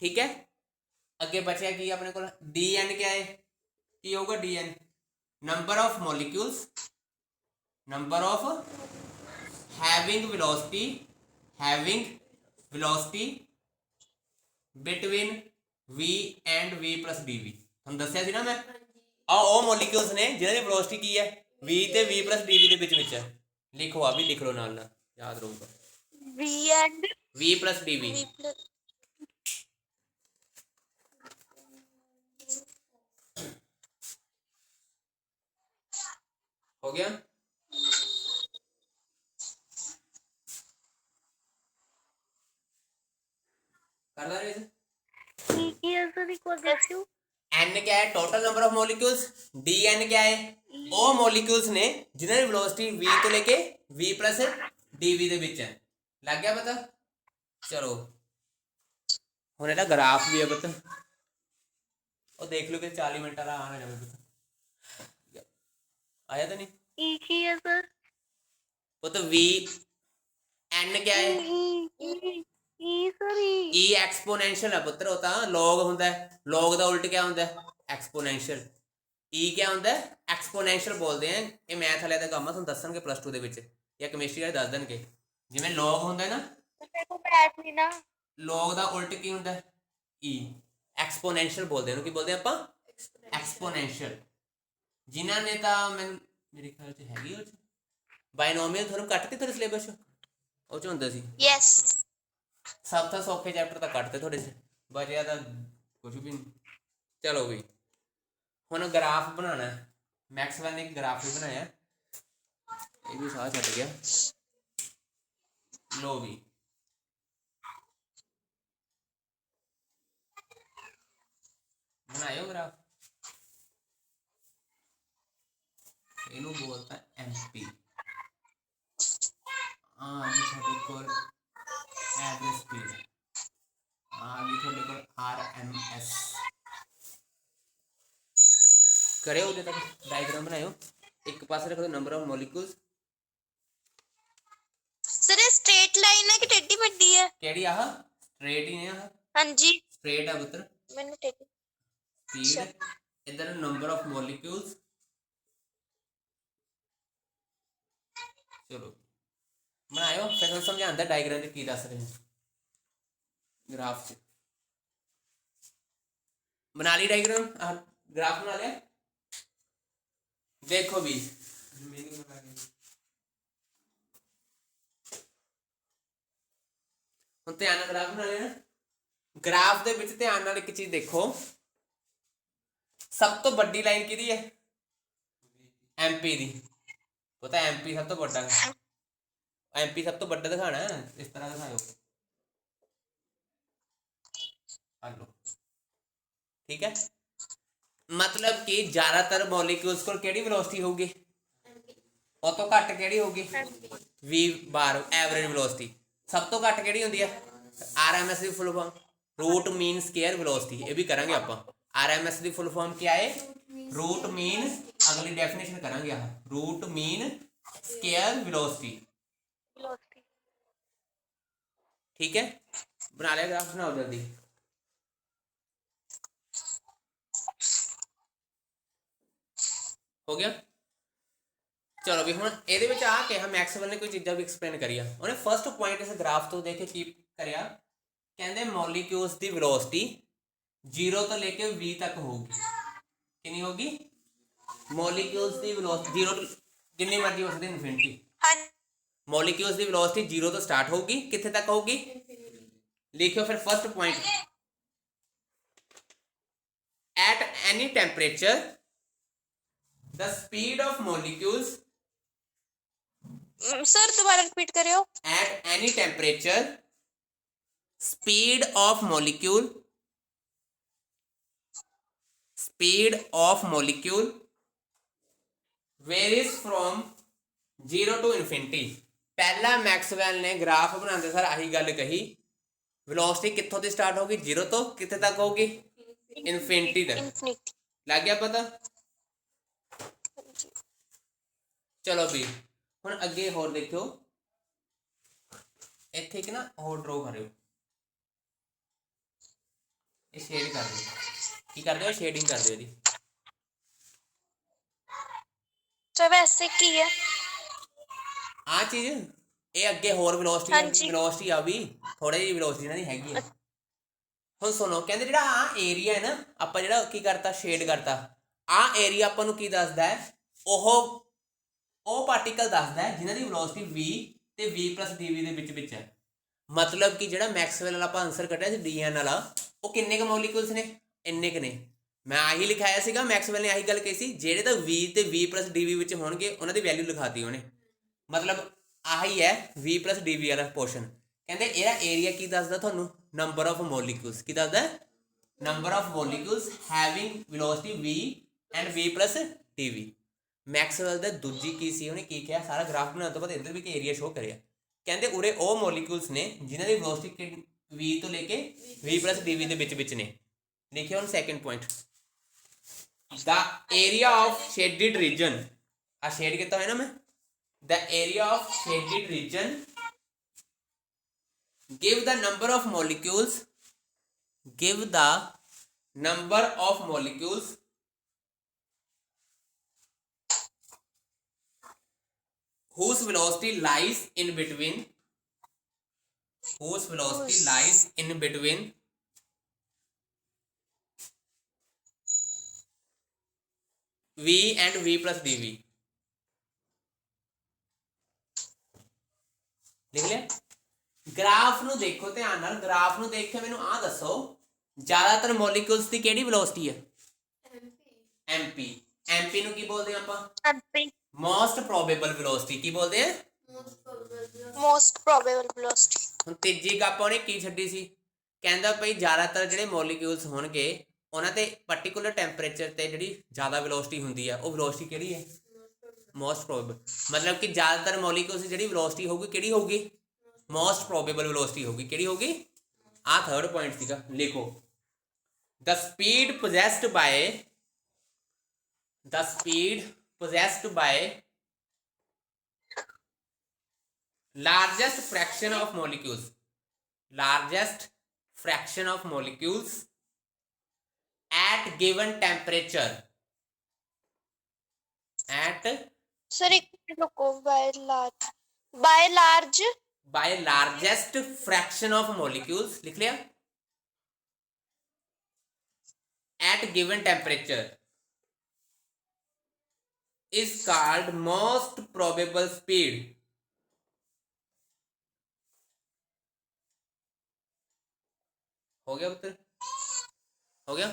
ਠੀਕ ਹੈ, ਅੱਗੇ ਬਚਿਆ ਕੀ ਆਪਣੇ ਕੋਲ? dn क्या है? ਕੀ ਹੋਊਗਾ dn? Number of molecules, number of having velocity between v and v plus dv। ਤੁਹਾਨੂੰ ਦੱਸਿਆ ਸੀ ਨਾ ਮੈਂ ਆ ਉਹ ਮੋਲੀਕਿਊਲਸ ਨੇ ਜਿਨ੍ਹਾਂ ਦੀ ਵੈਲੋਸਿਟੀ ਕੀ ਹੈ v ਤੇ v plus dv ਦੇ ਵਿੱਚ ਹੈ। ਲਿਖੋ ਆ ਵੀ ਲਿਖ ਲਓ ਨਾਲ ਨਾਲ ਯਾਦ ਰਹੂਗਾ। v and v plus dv v plus हो गया। कर ला रहे की आंसर इक्वल रेशियो। n क्या है? Total number of molecules. dn क्या है? ਉਹ ਮੋਲੀਕਿਊਲਸ ਨੇ ਜਿਨ੍ਹਾਂ ਦੀ ਵੈਲੋਸਿਟੀ v ਤੋਂ ਲੈ ਕੇ v plus dv ਦੇ ਵਿੱਚ ਹੈ। ਲੱਗ ਗਿਆ ਪਤਾ? ਚਲੋ ਹੁਣ ਇਹਦਾ ਗ੍ਰਾਫ ਵੀ ਹੈ ਪਤਾ, ਉਹ ਦੇਖ ਲਓ ਕਿ 40 ਮਿੰਟ ਵਾਲਾ ਆਣਾ ਜਾਵੇ ਪਤਾ ਆਇਆ ਤਾਂ ਨਹੀਂ। e की है सर? वो तो v n क्या है? e सर e एक्सपोनेंशियल है पुत्र, होता log ਹੁੰਦਾ है। log ਦਾ ਉਲਟ क्या ਹੁੰਦਾ है? एक्सपोनेंशियल। e क्या ਹੁੰਦਾ है? एक्सपोनेंशियल बोलते हैं। ਇਹ ਮੈਥ ਵਾਲਿਆਂ ਦਾ ਕੰਮ ਆ, ਤੁਹਾਨੂੰ ਦੱਸਣਗੇ ਪਲੱਸ 2 ਦੇ ਵਿੱਚ ਜਾਂ ਕੈਮਿਸਟਰੀ ਵਾਲੇ ਦੱਸ ਦੇਣਗੇ। ਜਿਵੇਂ log ਹੁੰਦਾ ਹੈ ਨਾ, देखो मैथ नहीं ना। log ਦਾ ਉਲਟ ਕੀ ਹੁੰਦਾ ਹੈ? e एक्सपोनेंशियल बोलਦੇ ਇਹਨੂੰ। ਕੀ ਬੋਲਦੇ ਆਪਾਂ? एक्सपोनेंशियल। ਜਿਨ੍ਹਾਂ ਨੇ ਤਾਂ ਮੇਰੇ ਖਿਆਲ 'ਚ ਹੈਗੀ ਉਹ 'ਚ ਬਾਇਨੋਮੀਅਲ ਤੁਹਾਨੂੰ ਕੱਟ ਕੇ ਤੁਹਾਡੇ ਸਿਲੇਬਸ 'ਚ ਉਹ 'ਚ ਹੁੰਦਾ ਸੀ। यस ਸਭ ਤੋਂ ਸੌਖੇ ਚੈਪਟਰ ਤਾਂ ਕੱਟਦੇ ਤੁਹਾਡੇ 'ਚ, ਬਚਿਆ ਤਾਂ ਕੁਝ ਵੀ ਨਹੀਂ। ਚਲੋ ਵੀ ਹੁਣ ਗ੍ਰਾਫ ਬਣਾਉਣਾ। ਮੈਕਸਵੈਲ ਨੇ ਇੱਕ ਗ੍ਰਾਫ ਵੀ ਬਣਾਇਆ, ਇਹ ਵੀ ਸਾਹ ਛੱਡ ਗਿਆ। ਲੋ ਵੀ ਬਣਾਇਓ ਗ੍ਰਾਫ। ਇਹਨੂੰ ਬੋਲਦਾ ਐਮਪੀ। ਆ ਜੀ ਤੁਹਾਡੇ ਕੋਲ ਐਵਰੇਜ ਸਪੀਡ, ਆ ਜੀ ਤੁਹਾਡੇ ਕੋਲ ਆਰਐਮਐਸ। ਕਰਿਓ ਉਹਦੇ ਤੱਕ ਡਾਇਗਰਾਮ ਬਣਾਇਓ। ਇੱਕ ਪਾਸੇ ਰੱਖੋ ਨੰਬਰ ਆਫ ਮੋਲੀਕੂਲਸ। सर ये स्ट्रेट लाइन है कि टेढ़ी मेढ़ी है? ਕਿਹੜੀ ਆਹ ਸਟ੍ਰੇਟ ਹੀ ਨੇ, ਆਹ हाँ जी ਸਟ੍ਰੇਟ ਆ ਪੁੱਤਰ। मैंने टेढ़ी। ਸਪੀਡ ਇਧਰ ਨੰਬਰ ਆਫ ਮੋਲੀਕੂਲਸ। ਚਲੋ ਬਣਾਇਓ, ਫਿਰ ਤੁਹਾਨੂੰ ਸਮਝਾਉਂਦਾ ਡਾਇਗਰਾਮ ਤੇ ਕੀ ਦੱਸ ਰਹੇ ਹਾਂ ਗ੍ਰਾਫ 'ਚ। ਬਣਾ ਲਈ ਡਾਇਗਰਾਮ? ਆਹ ਗ੍ਰਾਫ ਬਣਾ ਲਿਆ। ਦੇਖੋ ਵੀ ਹੁਣ ਧਿਆਨ ਨਾਲ ਗ੍ਰਾਫ ਬਣਾ ਲਿਆ ਨਾ। ਗ੍ਰਾਫ ਦੇ ਵਿੱਚ ਧਿਆਨ ਨਾਲ ਇੱਕ ਚੀਜ਼ ਦੇਖੋ, ਸਭ ਤੋਂ ਵੱਡੀ ਲਾਈਨ ਕਿਹਦੀ ਹੈ? ਐਮਪੀ ਦੀ। ਪਤਾ ਐਮਪੀ ਸਭ ਤੋਂ ਵੱਡਾ, ਐਮਪੀ ਸਭ ਤੋਂ ਵੱਡਾ ਦਿਖਾਣਾ, ਇਸ ਤਰ੍ਹਾਂ ਦਿਖਾਇਓ। ਠੀਕ ਹੈ, ਮਤਲਬ ਕਿ ਜ਼ਿਆਦਾਤਰ ਮੋਲੀਕਿਊਲਸ ਕੋਲ ਕਿਹੜੀ ਵੈਲੋਸਿਟੀ ਹੋਊਗੀ, ਉਹ ਤੋਂ ਘੱਟ ਕਿਹੜੀ ਹੋਊਗੀ, v ਬਾਰ ਐਵਰੇਜ ਵੈਲੋਸਿਟੀ। ਸਭ ਤੋਂ ਘੱਟ ਕਿਹੜੀ ਹੁੰਦੀ ਹੈ, RMS ਦੀ ਫੁੱਲ ਫਾਰਮ ਰੂਟ ਮੀਨ ਸਕੁਅਰ ਵੈਲੋਸਿਟੀ। ਇਹ ਵੀ ਕਰਾਂਗੇ ਆਪਾਂ। RMS ਦੀ ਫੁੱਲ ਫਾਰਮ ਕੀ ਹੈ, ਰੂਟ ਮੀਨ, ਅਗਲੀ ਡੈਫੀਨੇਸ਼ਨ ਕਰਾਂਗੇ ਆਹ, ਰੂਟ ਮੀਨ ਸਕੁਅਰ ਵੈਲੋਸਿਟੀ। ਠੀਕ ਹੈ, ਬਣਾ ਲਿਆ ਗ੍ਰਾਫ, ਬਣਾਓ ਜਲਦੀ। ਹੋ ਗਿਆ, ਚਲੋ ਵੀ ਹੁਣ ਇਹਦੇ ਵਿੱਚ ਆ ਕਿਹਾ ਮੈਕਸਵੈਲ ਨੇ ਕੋਈ ਚੀਜ਼ਾਂ ਵੀ ਐਕਸਪਲੇਨ ਕਰੀਆਂ। ਉਹਨੇ ਫਸਟ ਪੁਆਇੰਟ ਇਸ ਗ੍ਰਾਫ ਤੋਂ ਦੇਖ ਕੇ ਕੀ ਕਰਿਆ, ਕਹਿੰਦੇ ਮੋਲੀਕਿਊਲਸ ਦੀ ਵੈਲੋਸਿਟੀ 0 ਤੋਂ ਲੈ ਕੇ v ਤੱਕ ਹੋਊਗੀ। ਕਿੰਨੀ ਹੋਗੀ, ਮੋਲੀਕਿਊਲਸ ਦੀ ਵੈਲੋਸਿਟੀ 0 ਜਿੰਨੀ ਮਰਜ਼ੀ ਹੋ ਸਕਦੀ ਇਨਫਿਨਿਟੀ। ਮੋਲੀਕਿਊਲਸ ਦੀ ਵੈਲੋਸਿਟੀ 0 ਤੋਂ ਸਟਾਰਟ ਹੋਊਗੀ, ਕਿੱਥੇ ਤੱਕ ਹੋਊਗੀ, ਲਿਖਿਓ ਫਿਰ first point, at any temperature the speed of molecules sir दोबारा रिपीट करियो। at any temperature speed of molecule varies from 0 to infinity। ਪਹਿਲਾ ਮੈਕਸਵੈਲ ਨੇ ਗ੍ਰਾਫ ਬਣਾਉਂਦੇ ਸਰ ਆਹੀ ਗੱਲ ਕਹੀ, ਵੈਲੋਸਿਟੀ ਕਿੱਥੋਂ ਦੀ ਸਟਾਰਟ ਹੋਗੀ, 0 ਤੋਂ ਕਿੱਥੇ ਤੱਕ ਹੋਗੀ, ਇਨਫਿਨਿਟੀ ਤੱਕ। ਲੱਗ ਗਿਆ ਪਤਾ। ਚਲੋ ਵੀ ਹੁਣ ਅੱਗੇ ਹੋਰ ਦੇਖਿਓ, ਇੱਥੇ ਕਿ ਨਾ ਹੋਰ ਡਰੋ ਕਰਿਓ, ਇਹ ਸ਼ੇਡ ਕਰ ਦਿਓ। ਕੀ ਕਰਦੇ ਹੋ, ਸ਼ੇਡਿੰਗ ਕਰ ਦਿਓ ਇਹਦੀ। तो वैसे की है ਆ ਚੀਜ਼, ਇਹ ਅੱਗੇ ਹੋਰ ਵੈਲੋਸਿਟੀ ਆ ਵੀ, ਥੋੜੀ ਜਿਹੀ ਵੈਲੋਸਿਟੀ ਇਹਨਾਂ ਦੀ ਹੈਗੀ ਆ। ਹੁਣ ਸੁਣੋ, ਕਹਿੰਦੇ ਜਿਹੜਾ ਆ ਏਰੀਆ ਹੈ ਨਾ, ਆਪਾਂ ਜਿਹੜਾ ਕੀ ਕਰਤਾ, ਸ਼ੇਡ ਕਰਤਾ, ਆ ਏਰੀਆ ਆਪਾਂ ਨੂੰ ਕੀ ਦੱਸਦਾ ਹੈ, ਉਹ ਪਾਰਟੀਕਲ ਦੱਸਦਾ ਹੈ ਜਿਨ੍ਹਾਂ ਦੀ ਵੈਲੋਸਿਟੀ v ਤੇ v + dv ਦੇ ਵਿੱਚ ਹੈ। ਮਤਲਬ ਕਿ ਜਿਹੜਾ ਮੈਕਸਵੈਲ ਵਾਲਾ ਆਪਾਂ ਆਨਸਰ ਕੱਢਿਆ ਸੀ dn ਵਾਲਾ, ਉਹ ਕਿੰਨੇ ਕੁ ਮੋਲੀਕਿਊਲਸ ਨੇ, ਇੰਨੇ ਕੁ ਨੇ। ਮੈਂ ਆਹੀ ਲਿਖਾਇਆ ਸੀਗਾ, ਮੈਕਸਵੈਲ ਨੇ ਆਹੀ ਗੱਲ ਕਹੀ ਸੀ, ਜਿਹੜੇ ਤਾਂ v ਤੇ v + dv ਵਿੱਚ ਹੋਣਗੇ ਉਹਨਾਂ ਦੀ ਵੈਲਿਊ ਲਿਖਾਤੀ ਉਹਨੇ। ਮਤਲਬ ਆਹੀ ਹੈ v + dv ਵਾਲਾ ਪੋਰਸ਼ਨ। ਕਹਿੰਦੇ ਇਹਦਾ ਏਰੀਆ ਕੀ ਦੱਸਦਾ ਤੁਹਾਨੂੰ, ਨੰਬਰ ਆਫ ਮੋਲੀਕਿਊਲਸ। ਕੀ ਦੱਸਦਾ, number of molecules having velocity v and v + dv। Maxwell ਦਾ ਦੂਜੀ ਕੀ ਸੀ, ਉਹਨੇ ਕੀ ਕਿਹਾ, ਸਾਰਾ ਗ੍ਰਾਫ ਬਣਾਉਣ ਤੋਂ ਬਾਅਦ ਇੱਧਰ ਵੀ ਏਰੀਆ ਸ਼ੋ ਕਰਿਆ। ਕਹਿੰਦੇ ਉਰੇ ਉਹ ਮੋਲੀਕਿਊਲਸ ਨੇ ਜਿਨ੍ਹਾਂ ਦੀ ਵੈਲੋਸਿਟੀ v ਤੋਂ ਲੈ ਕੇ v + dv ਦੇ ਵਿੱਚ ਨੇ। ਲਿਖਿਓ ਹੁਣ second point, the area of shaded region, ਆ ਸ਼ੇਡ ਕੀਤਾ ਹੋਇਆ ਨਾ ਮੈਂ, the area of shaded region give the number of molecules whose velocity lies in between v and v + dv। ਲਿਖ ਲਿਆ। ਗ੍ਰਾਫ ਨੂੰ ਦੇਖੋ ਧਿਆਨ ਨਾਲ, ਗ੍ਰਾਫ ਨੂੰ ਦੇਖ ਕੇ ਮੈਨੂੰ ਆਹ ਦੱਸੋ, ਜ਼ਿਆਦਾਤਰ ਮੋਲੀਕਿਊਲਸ ਦੀ ਕਿਹੜੀ ਵੈਲੋਸਿਟੀ ਹੈ, mp ਨੂੰ ਕੀ ਬੋਲਦੇ ਆਪਾਂ, ਮੋਸਟ ਪ੍ਰੋਬੇਬਲ ਵੈਲੋਸਿਟੀ। ਕੀ ਬੋਲਦੇ ਆ, मोस्ट प्रोबेबल वेलोसिटी। ਹੁਣ ਤੀਜੀ ਗੱਪ ਉਹਨੇ ਕੀ ਛੱਡੀ ਸੀ, ਕਹਿੰਦਾ ਭਈ ਜ਼ਿਆਦਾਤਰ ਜਿਹੜੇ ਮੋਲੀਕਿਊਲਸ ਹੋਣਗੇ ਉਹਨਾਂ ਤੇ ਪਾਰਟਿਕੂਲਰ ਟੈਂਪਰੇਚਰ ਤੇ ਜਿਹੜੀ ਜ਼ਿਆਦਾ ਵੈਲੋਸਿਟੀ ਹੁੰਦੀ ਹੈ, ਉਹ ਵੈਲੋਸਿਟੀ ਕਿਹੜੀ ਹੈ, ਮੋਸਟ ਪ੍ਰੋਬੇਬਲ। ਮਤਲਬ ਕਿ ਜ਼ਿਆਦਾਤਰ ਮੋਲੀਕਿਊਲਸ ਦੀ ਜਿਹੜੀ ਵੈਲੋਸਿਟੀ ਹੋਊਗੀ ਕਿਹੜੀ ਹੋਊਗੀ, ਮੋਸਟ ਪ੍ਰੋਬੇਬਲ ਵੈਲੋਸਿਟੀ ਹੋਊਗੀ। ਕਿਹੜੀ ਹੋਊਗੀ, ਆਹ ਥਰਡ ਪੁਆਇੰਟ ਸੀਗਾ, ਲਿਖੋ। the speed possessed by largest fraction of molecules at given temperature sir एक मिनट रुको, by largest fraction of molecules, लिख लिया, at given temperature is called most probable speed। हो गया उत्तर, हो गया।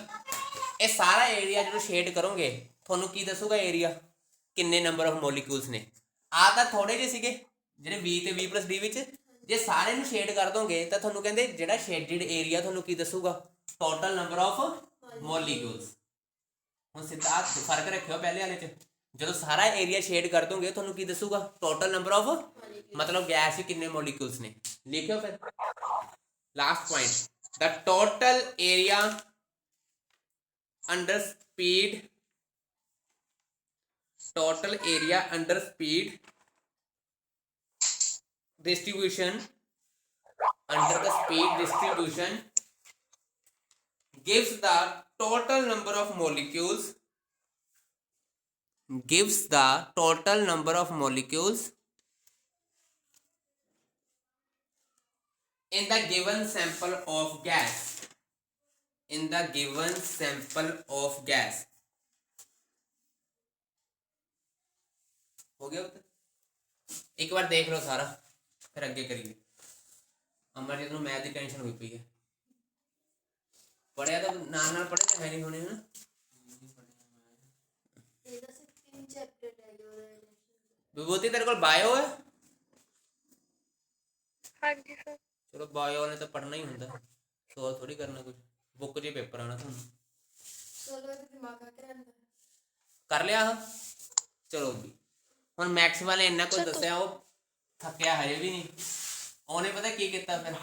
ਇਹ ਸਾਰਾ ਏਰੀਆ ਜਦੋਂ ਸ਼ੇਡ ਕਰੋਗੇ ਤੁਹਾਨੂੰ ਕੀ ਦੱਸੂਗਾ, ਏਰੀਆ ਕਿੰਨੇ ਨੰਬਰ ਆਫ ਮੋਲੀਕਿਊਲਸ ਨੇ। ਆ ਤਾਂ ਥੋੜੇ ਜਿਹੇ ਸੀਗੇ ਜਿਹੜੇ v ਤੇ v + d ਵਿੱਚ, ਜੇ ਸਾਰੇ ਨੂੰ ਸ਼ੇਡ ਕਰ ਦੋਗੇ ਤਾਂ ਤੁਹਾਨੂੰ ਕਹਿੰਦੇ ਜਿਹੜਾ ਸ਼ੇਡਡ ਏਰੀਆ ਤੁਹਾਨੂੰ ਕੀ ਦੱਸੂਗਾ, ਟੋਟਲ ਨੰਬਰ ਆਫ ਮੋਲੀਕਿਊਲਸ। ਹੁਣ ਸਿੱਧਾ ਫਰਕ ਰੱਖਿਓ ਪਹਿਲੇ ਵਾਲੇ ਚ, ਜਦੋਂ ਸਾਰਾ ਏਰੀਆ ਸ਼ੇਡ ਕਰ ਦੋਗੇ ਤੁਹਾਨੂੰ ਕੀ ਦੱਸੂਗਾ? ਟੋਟਲ ਨੰਬਰ ਆਫ, मतलब गैस के कितने मॉलिक्यूल्स ने। लिखो फिर last point, the total area under speed, total area under speed distribution, under the speed distribution gives the total number of molecules, gives the total number of molecules in the given sample of gas, in the given sample of gas। हो गया उत्तर? एक बार देख लो सारा फिर अगे करिए। अमरजीत ਨੂੰ math की टेंशन हुई पई है, पढ़िया तो नाल नाल पढ़े है नहीं होने है ना। ਇਹਦਾ ਸਿਰਫ 3 ਚੈਪਟਰ ਹੈ ਜੋ विभूति तेरे को बायो है? हाँ जी सर। चलो बायो ने तो पढ़ना ही होंगे, सॉल्व थोड़ी करना कुछ, बुक च पेपर आना थानू। ਚਲੋ ਇਹ ਦਿਮਾਗ ਆ ਕੇ ਰਹਿੰਦਾ कर लिया हाँ? चलो भी ਹੁਣ मैथ्स वाले इन्ना कुछ दसिया, वो थकिया हजे भी नहीं। ਉਹਨੇ पता की किया फिर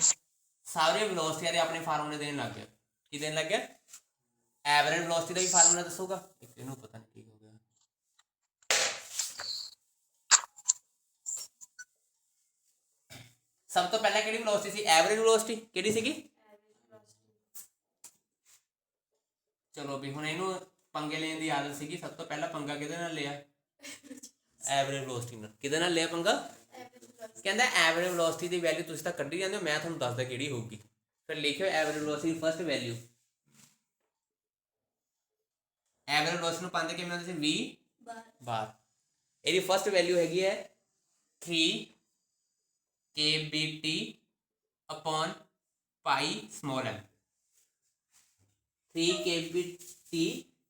सारे वेलोसिटी ਦੇ ਆਪਣੇ ਫਾਰਮੂਲੇ ਦੇਣ ਲੱਗ ਗਿਆ। ਕੀ ਦੇਣ ਲੱਗ ਗਿਆ? ਐਵਰੇਜ ਵੈਲੋਸਿਟੀ ਦਾ ਵੀ ਫਾਰਮੂਲਾ ਦੱਸੂਗਾ। ਇੱਕ ਇਹਨੂੰ ਪਤਾ ਨਹੀਂ ਕੀ ਹੋ ਗਿਆ। ਸਭ ਤੋਂ ਪਹਿਲਾਂ ਕਿਹੜੀ ਵੈਲੋਸਿਟੀ ਸੀ? Average velocity. ਕਿਹੜੀ ਸੀਗੀ? ਚਲੋ ਵੀ ਹੁਣ ਇਹਨੂੰ ਪੰਗੇ ਲੈਣ ਦੀ ਆਦਤ ਸੀਗੀ। ਸਭ ਤੋਂ ਪਹਿਲਾਂ ਪੰਗਾ ਕਿਹਦੇ ਨਾਲ ਲਿਆ? ਐਵਰੇਜ ਵੈਲੋਸਿਟੀ ਨਾਲ। ਕਿਹਦੇ ਨਾਲ ਲਿਆ ਪੰਗਾ? ਕਹਿੰਦਾ ਐਵਰੇਜ ਵੈਲੋਸਿਟੀ ਦੀ ਵੈਲਿਊ ਤੁਸੀਂ ਤਾਂ ਕੱਢੀ ਜਾਂਦੇ ਹੋ, ਮੈਂ ਤੁਹਾਨੂੰ ਦੱਸਦਾ ਕਿਹੜੀ ਹੋਊਗੀ। ਫਿਰ ਲਿਖਿਓ average velocity first value. Average velocity ਨੂੰ ਪਾਉਂਦੇ ਕਿਵੇਂ ਹੁੰਦੇ ਸੀ? v ਬਾਰ। ਇਹਦੀ ਫਸਟ ਵੈਲਿਊ ਹੈਗੀ ਹੈ 3 kbt upon pi small m। 3 kbt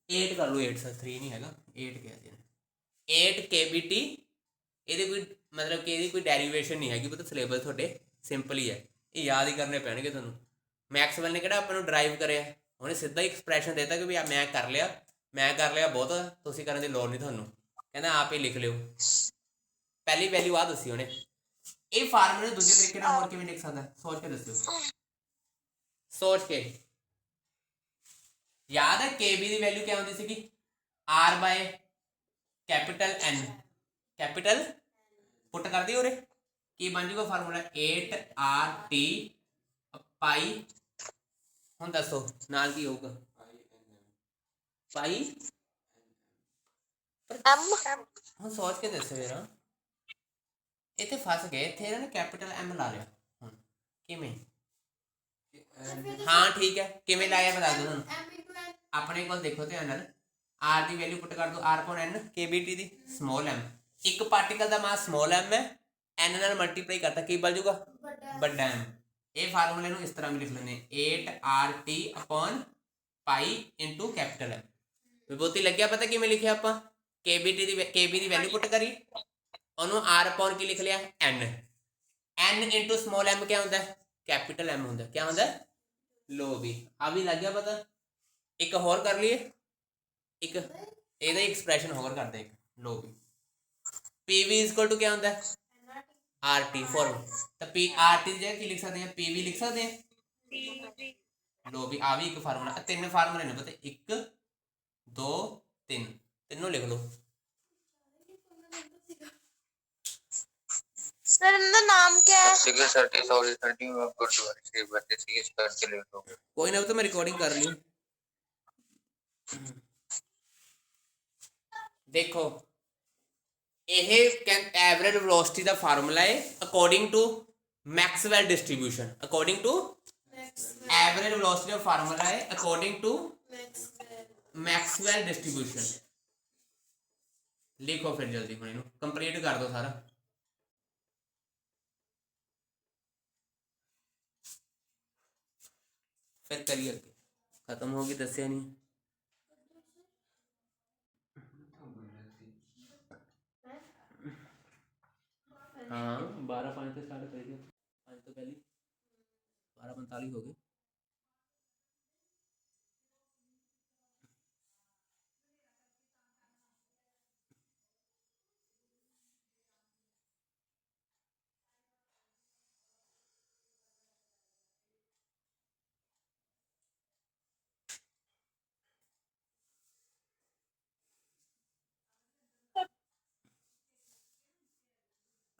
8 ਕਰ ਲਓ, 8 ਸਰ 3 ਨਹੀਂ ਹੈਗਾ, 8 ਕਿਹਾ ਸੀ 8 kbt। ਇਹਦੀ ਕੋਈ मतलब कि ਇਹਦੀ ਕੋਈ ਡੈਰੀਵੇਸ਼ਨ ਨਹੀਂ ਹੈਗੀ, ਪਤਾ ਸਿਲੇਬਸ ਤੁਹਾਡੇ ਸਿੰਪਲ ਹੀ ਹੈ, ਇਹ ਯਾਦ ਹੀ ਕਰਨੇ ਪੈਣਗੇ ਤੁਹਾਨੂੰ। ਮੈਕਸਵੈਲ ਨੇ ਕਿਹੜਾ ਆਪਾਂ ਨੂੰ ਡਰਾਈਵ ਕਰਿਆ, ਉਹਨੇ ਸਿੱਧਾ ਹੀ ਐਕਸਪ੍ਰੈਸ਼ਨ ਦਿੱਤਾ ਕਿ ਵੀ ਮੈਂ ਕਰ ਲਿਆ ਬਹੁਤ, ਤੁਸੀਂ ਕਰਨ ਦੀ ਲੋੜ ਨਹੀਂ ਤੁਹਾਨੂੰ, ਕਹਿੰਦਾ ਆਪ ਹੀ ਲਿਖ ਲਿਓ। ਪਹਿਲੀ ਵੈਲਿਊ ਆ ਦੱਸੀ ਉਹਨੇ। ਇਹ ਫਾਰਮੂਲੇ ਨੂੰ ਦੂਜੇ ਤਰੀਕੇ ਨਾਲ ਹੋਰ ਕਿਵੇਂ ਲਿਖ ਸਕਦਾ? ਸੋਚ ਕੇ ਦੱਸਿਓ, ਸੋਚ ਕੇ। ਯਾਦ ਹੈ kb ਦੀ ਵੈਲਿਊ ਕਿਆ ਹੁੰਦੀ ਸੀਗੀ? r by capital n। Capital put ਕਰ ਦਿਓ ਉਰੇ, ਕੀ ਬਣ ਜੂਗਾ ਫਾਰਮੂਲਾ? 8rt ਪਾਈ। ਹੁਣ ਦੱਸੋ ਨਾਲ ਕੀ ਹੋਊਗਾ? ਪਾਈ m। ਹੁਣ ਸੋਚ ਕੇ ਦੱਸੋ ਯਾਰ, ਇੱਥੇ ਫਸ ਗਏ, ਇੱਥੇ ਇਹਨਾਂ ਨੇ ਕੈਪੀਟਲ M ਲਾ ਲਿਆ। ਹੁਣ ਕਿਵੇਂ? ਹਾਂ ਠੀਕ ਹੈ, ਕਿਵੇਂ ਲਾਇਆ ਬਤਾ ਦਿਓ ਤੁਹਾਨੂੰ। ਆਪਣੇ ਕੋਲ ਦੇਖੋ ਧਿਆਨ ਨਾਲ, r ਦੀ ਵੈਲਿਊ ਪੁੱਟ ਕਰ ਦਿਓ, r upon n kbt ਦੀ ਸਮੋਲ m। ਇੱਕ ਪਾਰਟੀਕਲ ਦਾ ਮਾਸ ਸਮੋਲ m ਹੈ, n ਨਾਲ ਮਲਟੀਪਲਾਈ ਕਰਤਾ ਕੀ ਬਣ ਜਾਊਗਾ? ਵੱਡਾ m। ਇਹ ਫਾਰਮੂਲੇ ਨੂੰ ਇਸ ਤਰ੍ਹਾਂ ਵੀ ਲਿਖ ਲੈਂਦੇ 8rt upon pi into capital M। Vibhuti ਲੱਗਿਆ ਪਤਾ ਕਿਵੇਂ ਲਿਖਿਆ ਆਪਾਂ? kbt ਦੀ kb ਦੀ ਵੈਲਿਊ ਪੁੱਟ ਕਰੀ, ਉਹਨੂੰ r upon ਕੀ ਲਿਖ ਲਿਆ? n। n into small m ਕਿਆ ਹੁੰਦਾ? ਕੈਪੀਟਲ M ਹੁੰਦਾ। ਕਿਆ ਹੁੰਦਾ? ਲੋ ਵੀ ਆ ਵੀ ਲੱਗ ਗਿਆ ਪਤਾ। ਇੱਕ ਹੋਰ ਕਰ ਲਈਏ, ਇੱਕ ਇਹਦਾ ਹੀ ਐਕਸਪ੍ਰੈਸ਼ਨ ਹੋਰ ਕਰਦੇ ਇੱਕ। ਲੋ ਵੀ pv ਇਕੁਅਲ ਟੂ ਕਿਆ ਹੁੰਦਾ? rt ਫॉर्म। ਤਾਂ rt ਦੀ ਜਗ੍ਹਾ ਕੀ ਲਿਖ ਸਕਦੇ ਹਾਂ? pv ਲਿਖ ਸਕਦੇ ਹਾਂ। ਲੋ ਵੀ ਆ ਵੀ ਇੱਕ ਫਾਰਮੂਲਾ। ਤਿੰਨ ਫਾਰਮੂਲੇ ਨੇ ਪਤਾ, 1 2 3, ਤਿੰਨੋਂ ਲਿਖ ਲਓ। सर इनका नाम क्या है? कोई ना, तो मैं रिकॉर्डिंग कर ली। देखो ਇਹ ਐਵਰੇਜ ਵੈਲੋਸਿਟੀ ਦਾ ਫਾਰਮੂਲਾ ਹੈ according to Maxwell distribution. According to average velocity ਦਾ ਫਾਰਮੂਲਾ ਹੈ ਅਕੋਰਡਿੰਗ ਟੂ ਮੈਕਸਵੈਲ ਡਿਸਟ੍ਰੀਬਿਊਸ਼ਨ। ਲਿਖੋ ਫਿਰ ਜਲਦੀ, ਹੁਣ ਇਹਨੂੰ ਕੰਪਲੀਟ ਕਰ ਦਿਓ ਸਾਰਾ। फिर करिए, खत्म होगी दसिया नहीं। हाँ 12:05 से स्टार्ट करिए, 5 तो पहले 12:45 हो गए।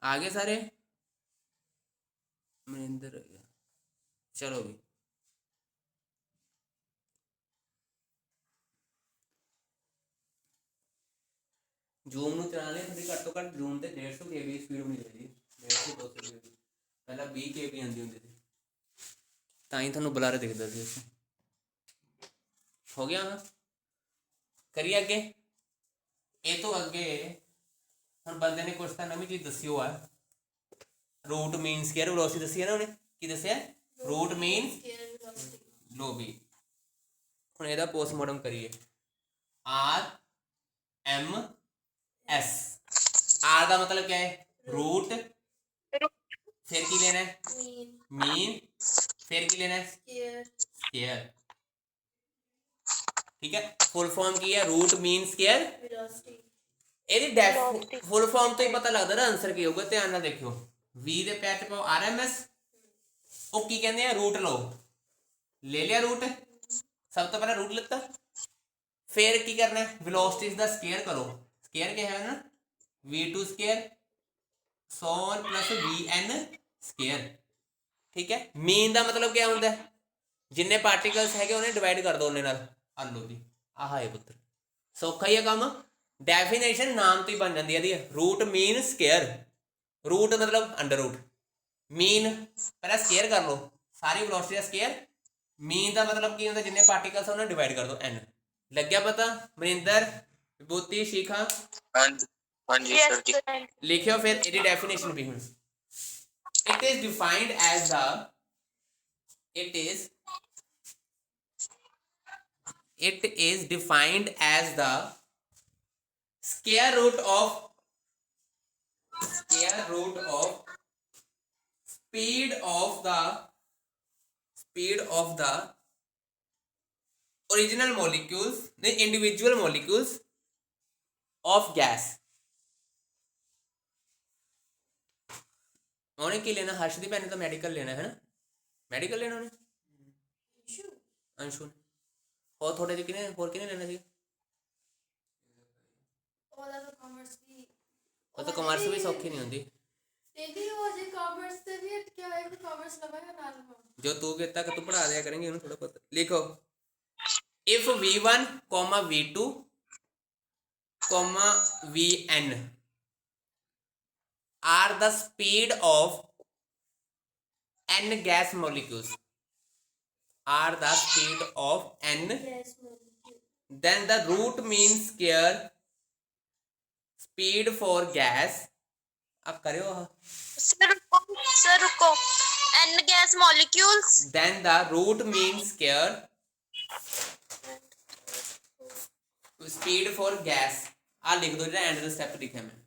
आ गए सारे? मनिंदर रह गया। चलो भी जूम ਨੂੰ ਚਲਾ ਲਿਆ ਤੁਸੀਂ ਘੱਟ ਤੋਂ ਘੱਟ ਜ਼ੂਮ ਤੇ 150 kb ਸਪੀਡ ਹੋਣੀ ਚਾਹੀਦੀ 150 200 kb ਪਹਿਲਾਂ 20 kb ਆਉਂਦੀ ਹੁੰਦੀ ਸੀ ਤਾਂ ਹੀ ਤੁਹਾਨੂੰ ਬਲਰ ਦਿਖਦਾ ਸੀ ਉਸ ਹੋ ਗਿਆ ਹਾਂ ਕਰੀਏ ਅੱਗੇ ਇਹ ਤੋਂ ਅੱਗੇ ਹੁਣ ਬੰਦੇ ਨੇ ਕੁਛ ਤਾਂ ਨਵੀਂ ਚੀਜ਼ ਦੱਸਿਓ ਆ रूट मीन स्क्वायर वेलोसिटी दसी है ना उन्हें की दसिया रूट मीन लो भी हुण इहदा पोस्टमार्टम करिए आर एम एस आर का मतलब क्या है रूट फिर की लेना है मीन फिर की लेना है स्क्वायर ठीक है फुल फॉर्म की है रूट मीन स्क्वायर ਇਹਦੀ फुल फॉर्म तो ही पता लगता ना आंसर की होगा ध्यान नाल देखियो V ਦੇ ਪੈਰ ਤੇ ਪਾਓ RMS ਉਹ ਕੀ ਕਹਿੰਦੇ ਆ ਰੂਟ ਲਓ ਲੈ ਲਿਆ ਰੂਟ ਸਭ ਤੋਂ ਪਹਿਲਾਂ ਰੂਟ ਲਿੱਤਾ ਫਿਰ ਕੀ ਕਰਨਾ ਹੈ ਵੈਲੋਸਿਟੀਜ਼ ਦਾ ਸਕੁਅਰ ਕਰੋ ਸਕੁਅਰ ਕੀ ਹੈ ਨਾ v2 square 100 plus vn square ਠੀਕ ਹੈ ਮੀਨ ਦਾ ਮਤਲਬ ਕੀ ਹੁੰਦਾ ਹੈ ਜਿੰਨੇ ਪਾਰਟੀਕਲਸ ਹੈਗੇ ਉਹਨੇ ਡਿਵਾਈਡ ਕਰ ਦੋ ਉਹਨੇ ਨਾਲ ਆ ਲਓ ਜੀ ਆਹ ਹੈ ਪੁੱਤਰ ਸੌਖਾ ਹੀ ਹੈ ਕੰਮ ਡੈਫੀਨੇਸ਼ਨ ਨਾਮ ਤੋਂ ਹੀ ਬਣ ਜਾਂਦੀ ਹੈ ਇਹਦੀ ਰੂਟ ਮੀਨ ਸਕੁਅਰ रूट मतलब अंडर रूट मीन पहले स्केयर कर लो सारी वेलोसिटी का स्केयर मीन का मतलब की होता जिन्ने पार्टिकल्स उन्हें डिवाइड कर दो n लग गया पता मनिंदर विभूति शिखा हाँ जी सर जी लिखियो फिर इसकी डेफिनेशन भी हुन it is defined as the square root of speed of the original molecules the individual molecules of gas उन्हें की लेना हर्षदीप ने तो मेडिकल लेना है ना मेडिकल लेना उन्हें अंशु ने और थोड़े जी किने और किने लेना सी ਉਹ ਤਾਂ ਕਮਰਸ ਵੀ ਸੌਖੀ ਨਹੀਂ ਹੁੰਦੀ तेरी हो जे कॉमर्स से भी क्या है कि कॉमर्स लगाया नाल में जो तू कहता कि तू पढ़ा दिया करेंगे उन्हें थोड़ा पता लिखो if v1 v2 vn are the speed of n gas molecules then the root mean square speed for gas अब करो सर रुको n gas molecules then the root mean square speed for gas आ लिख दो जेड़ा and the step लिखा मैं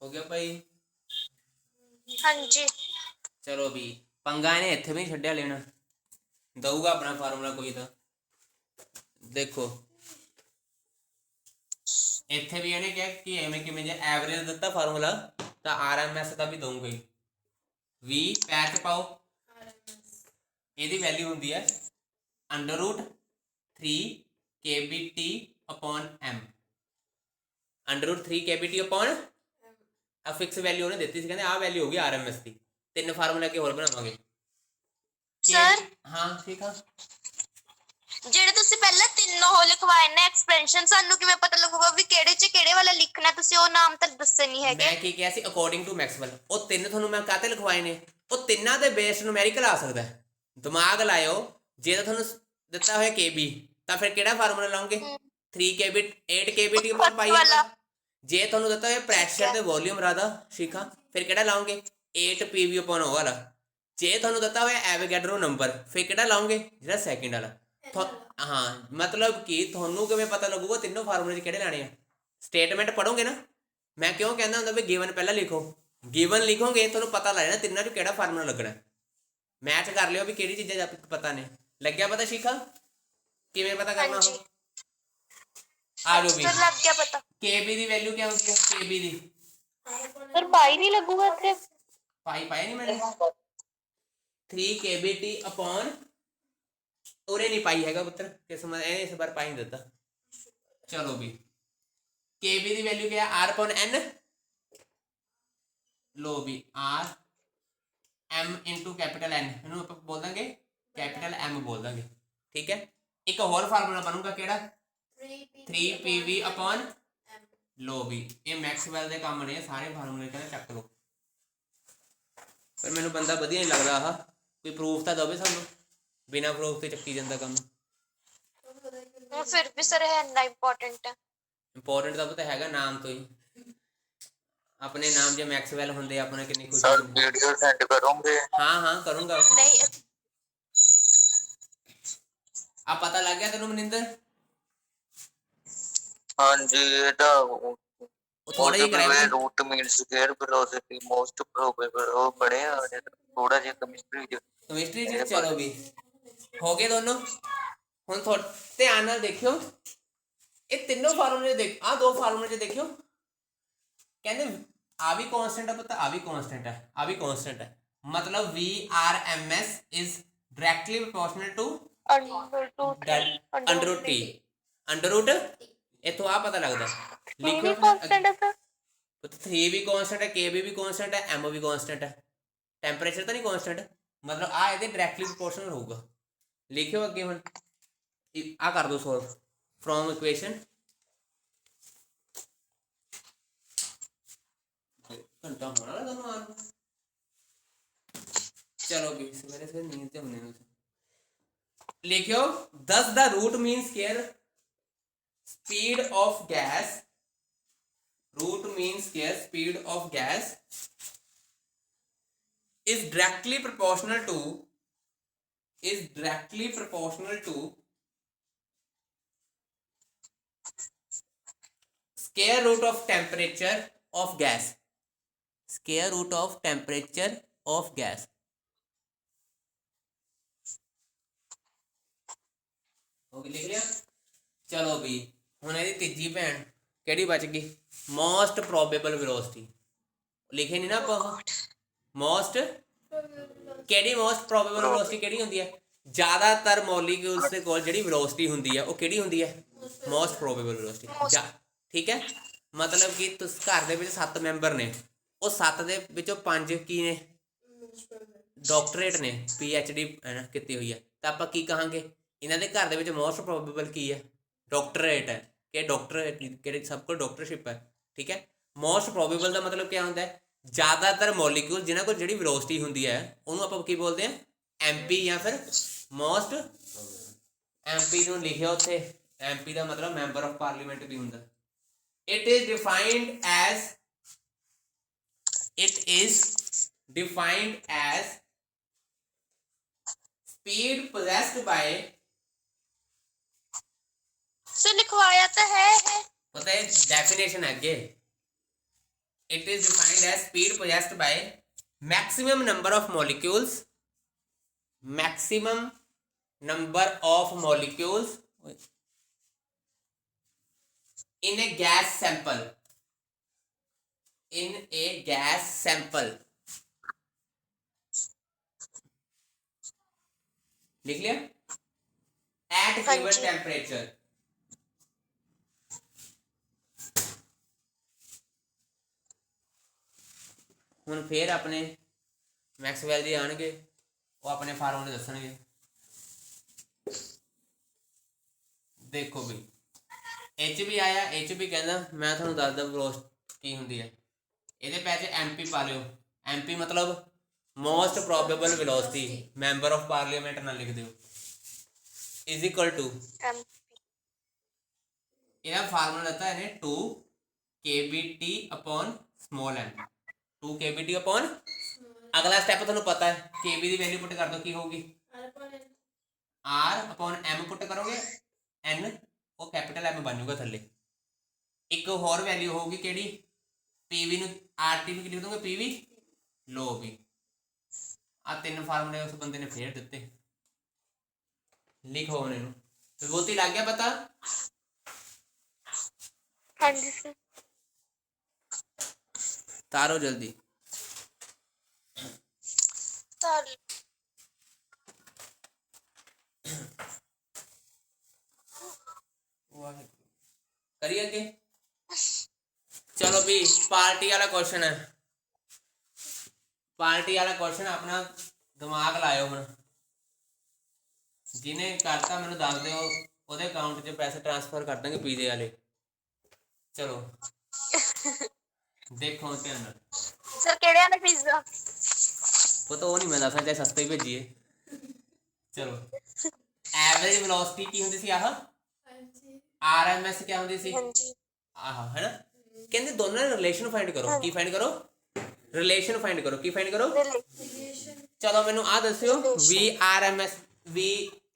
हो गया भाई हाँ जी चलो भी पंगा ने इत्थे भी नहीं छड्डिया लेना दऊगा अपना फार्मूला कोई तो देखो इत्थे भी इन्हें क्या कि एवें किवें जे एवरेज दिता फार्मूला तो आरएमएस का भी दूंगा ही v पैर च पाओ ਇਹਦੀ ਵੈਲਿਊ ਹੁੰਦੀ ਹੈ √3 kbt upon m √3 kbt upon ਆ ਫਿਕਸ ਵੈਲਿਊ ਉਹਨੇ ਦਿੱਤੀ ਸੀ ਕਹਿੰਦੇ ਆ ਵੈਲਿਊ ਹੋ ਗਈ ਆਰਐਮਐਸ ਦੀ ਤਿੰਨ ਫਾਰਮੂਲਾ ਕੇ ਹੋਰ ਬਣਾਵਾਂਗੇ ਸਰ ਹਾਂ ਠੀਕ ਆ ਜਿਹੜੇ ਤੁਸੀਂ ਪਹਿਲਾਂ ਤਿੰਨ ਉਹ ਲਿਖਵਾਏ ਨੇ ਐਕਸਪ੍ਰੈਸ਼ਨ ਸਾਨੂੰ ਕਿਵੇਂ ਪਤਾ ਲੱਗੂਗਾ ਵੀ ਕਿਹੜੇ ਚ ਕਿਹੜੇ ਵਾਲਾ ਲਿਖਣਾ ਤੁਸੀਂ ਉਹ ਨਾਮ ਤਾਂ ਦੱਸੇ ਨਹੀਂ ਹੈਗੇ ਮੈਂ ਕੀ ਕਿਹਾ ਸੀ ਅਕੋਰਡਿੰਗ ਟੂ ਮੈਕਸਵੈਲ ਉਹ ਤਿੰਨ ਤੁਹਾਨੂੰ ਮੈਂ ਕਾਹਤੇ ਲਿਖਵਾਏ ਨੇ ਉਹ ਤਿੰਨਾਂ ਦੇ ਬੇਸ ਨੂਮੈਰੀਕਲ ਆ ਸਕਦਾ ਦਿਮਾਗ ਲਾਇਓ ਜੇ ਤਾਂ ਤੁਹਾਨੂੰ ਦਿੱਤਾ ਹੋਇਆ kb ਤਾਂ ਫਿਰ ਕਿਹੜਾ ਫਾਰਮੂਲਾ ਲਾਉਂਗੇ 3 kb 8 kbt upon ਪਾਈ ਜੇ ਤੁਹਾਨੂੰ ਦਿੱਤਾ ਹੋਇਆ ਪ੍ਰੈਸ਼ਰ ਤੇ ਵੋਲਿਊਮ ਰਾਦਾ ਸ਼ਿਖਾ ਫਿਰ ਕਿਹੜਾ ਲਾਉਂਗੇ 8 pv upon ਉਹ ਵਾਲਾ ਜੇ ਤੁਹਾਨੂੰ ਦਿੱਤਾ ਹੋਇਆ ਐਵੋਗੈਡਰੋ ਨੰਬਰ ਫਿਰ ਕਿਹੜਾ ਲਾਉਂਗੇ ਜਿਹੜਾ ਸੈਕਿੰਡ ਵਾਲਾ हाँ मतलब कि ਤੁਹਾਨੂੰ ਕਿਵੇਂ ਪਤਾ ਲੱਗੂਗਾ ਤਿੰਨੋਂ ਫਾਰਮੂਲੇ ਕਿਹੜੇ ਲਾਣੇ ਆ ਸਟੇਟਮੈਂਟ ਪੜੋਗੇ ਨਾ ਮੈਂ ਕਿਉਂ ਕਹਿੰਦਾ ਹੁੰਦਾ ਵੀ ਗਿਵਨ ਪਹਿਲਾਂ ਲਿਖੋ ਗਿਵਨ ਲਿਖੋਗੇ ਤੁਹਾਨੂੰ ਪਤਾ ਲੱਗ ਜਾਣਾ ਤਿੰਨਾਂ ਚੋਂ ਕਿਹੜਾ ਫਾਰਮੂਲਾ ਲੱਗਣਾ ਮੈਚ ਕਰ ਲਿਓ ਵੀ ਕਿਹੜੀ ਚੀਜ਼ਾਂ ਪਤਾ ਨੇ ਲੱਗਿਆ ਪਤਾ ਸ਼ਿਖਾ ਕਿਵੇਂ ਪਤਾ ਕਰਨਾ ਉਹ ਆ ਜਾਓ ਵੀ ਲੱਗ ਗਿਆ ਪਤਾ kb ਦੀ ਵੈਲਿਊ ਕੀ ਹੁੰਦੀ ਹੈ kb ਦੀ ਸਰ ਪਾਈ ਨਹੀਂ ਲੱਗੂਗਾ ਇੱਥੇ ਪਾਈ ਪਾਇਆ ਨਹੀਂ ਮੈਨੇ 3 kbt upon ਉਰੇ ਨਹੀਂ ਪਾਈ ਹੈਗਾ ਪੁੱਤਰ, ਕਿਸਮਤ ਇਹਨੇ ਇਸ ਵਾਰ ਪਾਈ ਨਹੀਂ ਦਿੱਤਾ। ਚਲੋ ਵੀ KB ਦੀ ਵੈਲਿਊ ਕੀ ਹੈ R/N, ਲੋ ਵੀ R M into capital N, ਇਹਨੂੰ ਆਪਾਂ ਬੋਲ ਦਾਂਗੇ ਕੈਪੀਟਲ M ਬੋਲ ਦਾਂਗੇ, ਠੀਕ ਹੈ। ਇੱਕ ਹੋਰ ਫਾਰਮੂਲਾ ਬਣੂਗਾ ਕਿਹੜਾ 3PV ਅਪੋਨ, ਲੋ ਵੀ ਇਹ ਮੈਕਸਵੈਲ ਦੇ ਕੰਮ ਨੇ ਸਾਰੇ ਫਾਰਮੂਲੇ, ਕਹਿੰਦੇ ਚੱਕ ਲਓ। ਪਰ ਮੈਨੂੰ ਬੰਦਾ ਵਧੀਆ ਨਹੀਂ ਲੱਗਦਾ ਆਹ, ਕੋਈ ਪ੍ਰੂਫ ਤਾਂ ਦਵੇ ਸਾਨੂੰ, ਬਿਨਾਂ ਪ੍ਰੂਫ ਤੇ ਚੱਕੀ ਜਾਂਦਾ ਕੰਮ। ਫਿਰ ਵੀ ਸਰ ਹੈ ਇੰਨਾ ਇੰਪੋਰਟੈਂਟ ਹੈ। ਇੰਪੋਰਟੈਂਟ ਤਾਂ ਪਤਾ ਹੈਗਾ ਨਾਮ ਤੋਂ ਹੀ, ਆਪਣੇ ਨਾਮ ਜੇ ਮੈਕਸਵੈਲ ਹੁੰਦੇ ਆਪਣੇ ਕਿੰਨੀ ਖੁਸ਼ੀ सर ਹੁੰਦੀ। वीडियो सेंड करोगे? ਹਾਂ ਕਰੂੰਗਾ। ਨਹੀਂ ਆ ਪਤਾ ਲੱਗ ਗਿਆ ਤੈਨੂੰ ਮਨਿੰਦਰ? हाँ जी, ਇਹਦਾ ਉਹ ਥੋੜਾ ਜਿਹਾ ਕਰਾਇਆ root mean square velocity most probable ਉਹ ਪੜਿਆ ਥੋੜਾ ਜਿਹਾ ਕੈਮਿਸਟਰੀ ਚ। ਕੈਮਿਸਟਰੀ ਚ। ਚਲੋ ਵੀ ਹੋ ਗਏ ਦੋਨੋਂ। ਹੁਣ ਧਿਆਨ ਨਾਲ ਦੇਖਿਓ, ਇਹ ਤਿੰਨੋਂ ਫਾਰਮੂਲੇ ਦੇਖ, ਆ ਦੋ ਫਾਰਮੂਲੇ ਚ ਦੇਖਿਓ, ਕਹਿੰਦੇ ਆ ਵੀ ਕਾਂਸਟੈਂਟ ਹੈ ਪਤਾ, ਆ ਵੀ ਕਾਂਸਟੈਂਟ ਹੈ, ਆ ਵੀ ਕਾਂਸਟੈਂਟ ਹੈ, ਮਤਲਬ VRMS is directly proportional to under root T, under root. ਇੱਥੋਂ ਆ ਪਤਾ ਲੱਗਦਾ, ਲਿਖਿਓ ਕਾਂਸਟੈਂਟ ਹੈ ਸਰ। 3 ਵੀ ਕਾਂਸਟੈਂਟ ਹੈ, KB ਵੀ ਕਾਂਸਟੈਂਟ ਹੈ, M ਵੀ ਕਾਂਸਟੈਂਟ ਹੈ, ਟੈਂਪਰੇਚਰ ਤਾਂ ਨਹੀਂ ਕਾਂਸਟੈਂਟ, ਮਤਲਬ ਆ ਇਹਦੇ ਡਾਇਰੈਕਟਲੀ ਪ੍ਰੋਪੋਰਸ਼ਨਲ ਹੋਊਗਾ। ਲਿਖਿਓ ਅੱਗੇ ਹੁਣ ਆ ਕਰ ਦੋ ਸੋਲਵ ਫਰੋਮ ਇਕੁਏਸ਼ਨ। ਘੰਟਾ ਹੋਣਾ ਤੁਹਾਨੂੰ ਆਉਣ ਨੂੰ। ਚਲੋ ਵੀ ਸਵੇਰੇ ਸਵੇਰੇ ਨੀਂਦ ਤੇ ਹੁੰਦੇ ਨੇ। ਲਿਖਿਓ 10 ਦਾ root mean square speed of gas, root mean square speed of gas is directly proportional to square root of temperature of gas, square root of temperature of gas। Okay लिख लिया। चलो भी ਹੁਣ ਇਹਦੀ ਤੀਜੀ ਭੈਣ ਕਿਹੜੀ ਬਚ ਗਈ, ਮੋਸਟ ਪ੍ਰੋਬੇਬਲ ਵੈਲੋਸਿਟੀ। ਲਿਖੇ ਨਹੀਂ ਨਾ ਆਪਾਂ ਮੋਸਟ, ਕਿਹੜੀ ਮੋਸਟ ਪ੍ਰੋਬੇਬਲ ਵੈਲੋਸਿਟੀ ਕਿਹੜੀ ਹੁੰਦੀ ਹੈ, ਜ਼ਿਆਦਾਤਰ ਮੋਲੀਕਿਊਲਸ ਦੇ ਕੋਲ ਜਿਹੜੀ ਵੈਲੋਸਿਟੀ ਹੁੰਦੀ ਹੈ ਉਹ ਕਿਹੜੀ ਹੁੰਦੀ ਹੈ, ਮੋਸਟ ਪ੍ਰੋਬੇਬਲ ਵੈਲੋਸਿਟੀ। ਠੀਕ ਹੈ, ਮਤਲਬ ਕਿ ਤੁਸੀਂ ਘਰ ਦੇ ਵਿੱਚ 7 ਮੈਂਬਰ ਨੇ, ਉਹ 7 ਦੇ ਵਿੱਚੋਂ 5 ਕੀ ਨੇ, ਡਾਕਟਰੇਟ ਨੇ, PhD ਕੀਤੀ ਹੋਈ ਹੈ, ਤਾਂ ਆਪਾਂ ਕੀ ਕਹਾਂਗੇ, ਇਹਨਾਂ ਦੇ ਘਰ ਦੇ ਵਿੱਚ ਮੋਸਟ ਪ੍ਰੋਬੇਬਲ ਕੀ ਹੈ, ਡਾਕਟਰੇਟ ਹੈ, ਕਿ ਡਾਕਟਰ ਕਿਹੜੇ ਸਭ ਕੋਲ ਡਾਕਟਰਸ਼ਿਪ ਹੈ। ਠੀਕ ਹੈ, ਮੋਸਟ ਪ੍ਰੋਬੇਬਲ ਦਾ ਮਤਲਬ ਕੀ ਹੁੰਦਾ ਹੈ, ਜ਼ਿਆਦਾਤਰ ਮੋਲੀਕਿਊਲ ਜਿਨ੍ਹਾਂ ਕੋਲ ਜਿਹੜੀ ਵੈਲੋਸਿਟੀ ਹੁੰਦੀ ਹੈ ਉਹਨੂੰ ਆਪਾਂ ਕੀ ਬੋਲਦੇ ਹਾਂ, MP ਜਾਂ ਫਿਰ ਮੋਸਟ। MP ਨੂੰ ਲਿਖਿਆ ਉੱਥੇ, MP ਦਾ ਮਤਲਬ ਮੈਂਬਰ ਆਫ ਪਾਰਲੀਮੈਂਟ ਵੀ ਹੁੰਦਾ। It is defined as speed possessed by, sir लिखवाया तो है पता है डेफिनेशन है आगे। It is defined as speed possessed by maximum number of molecules in a gas sample, लिख लिया, at given temperature। ਹੁਣ ਫੇਰ ਆਪਣੇ ਮੈਕਸਵੈਲ ਜੀ ਆਣਗੇ, ਉਹ ਆਪਣੇ ਫਾਰਮੂਲੇ ਦੱਸਣਗੇ। ਦੇਖੋ ਵੀ HB ਆਇਆ, HB ਕਹਿੰਦਾ ਮੈਂ ਤੁਹਾਨੂੰ ਦੱਸਦਾ ਵੈਲੋਸਿਟੀ ਕੀ ਹੁੰਦੀ ਹੈ, ਇਹਦੇ ਪੈਚ MP ਪਾ ਲਿਓ, MP ਮਤਲਬ most probable velocity, member of parliament ਨਾਲ ਲਿਖ ਦਿਓ, ਇਜ਼ ਇਕੁਅਲ ਟੂ, ਇਹਦਾ ਫਾਰਮੂਲਾ ਦਿੱਤਾ ਇਹਨੇ 2 kBT upon small m, 2 kBT upon. ਅਗਲਾ ਸਟੈਪ ਤੁਹਾਨੂੰ ਪਤਾ ਹੈ, KB ਦੀ ਵੈਲਿਊ ਪੁੱਟ ਕਰ ਦੋ, ਕੀ ਹੋਊਗੀ, R ਅਪੋਨ M ਪੁੱਟ ਕਰੋਗੇ, N ਉਹ ਕੈਪੀਟਲ M ਬਣ ਜਾਊਗਾ ਥੱਲੇ। ਇੱਕ ਹੋਰ ਵੈਲਿਊ ਹੋਊਗੀ ਕਿਹੜੀ, PV ਨੂੰ RT ਨੂੰ ਕੀ ਲਿਖ ਦੋਗੇ, PV। ਲੋ ਵੀ ਆ ਤਿੰਨ ਫਾਰਮੂਲੇ ਉਸ ਬੰਦੇ ਨੇ ਫੇਰ ਦਿੱਤੇ, ਲਿਖੋ ਹੁਣ ਇਹਨੂੰ। ਵਿਭੂਤੀ ਲੱਗ ਗਿਆ ਪਤਾ? हाँ जी सर। तारो जल्दी। तार करिए आगे। चलो भी पार्टी वाला क्वेश्चन है, पार्टी वाला क्वेश्चन अपना दिमाग लाओ हुण। जिन्हें करता मैनू दस दो, ਉਹਦੇ अकाउंट 'ਚ पैसे ट्रांसफर कर देंगे पीजे वाले। चलो देखो ध्यान नाल। सर ਕਿਹੜੇ ਵਾਲਾ ਪੀਜ਼ਾ? पता वो नहीं मैं दसा, चाहे सस्ते ही भेजिए। चलो एवरेज वेलोसिटी की होंदी सी, आह हाँ जी। आरएमएस क्या होंदी सी, ਹਾਂਜੀ आह है ना। कहंदे दोनों ने रिलेशन फाइंड करो। की फाइंड करो? रिलेशन फाइंड करो। की फाइंड करो? रिलेशन। चलो मैनू आ दस्सियो वी आरएमएस वी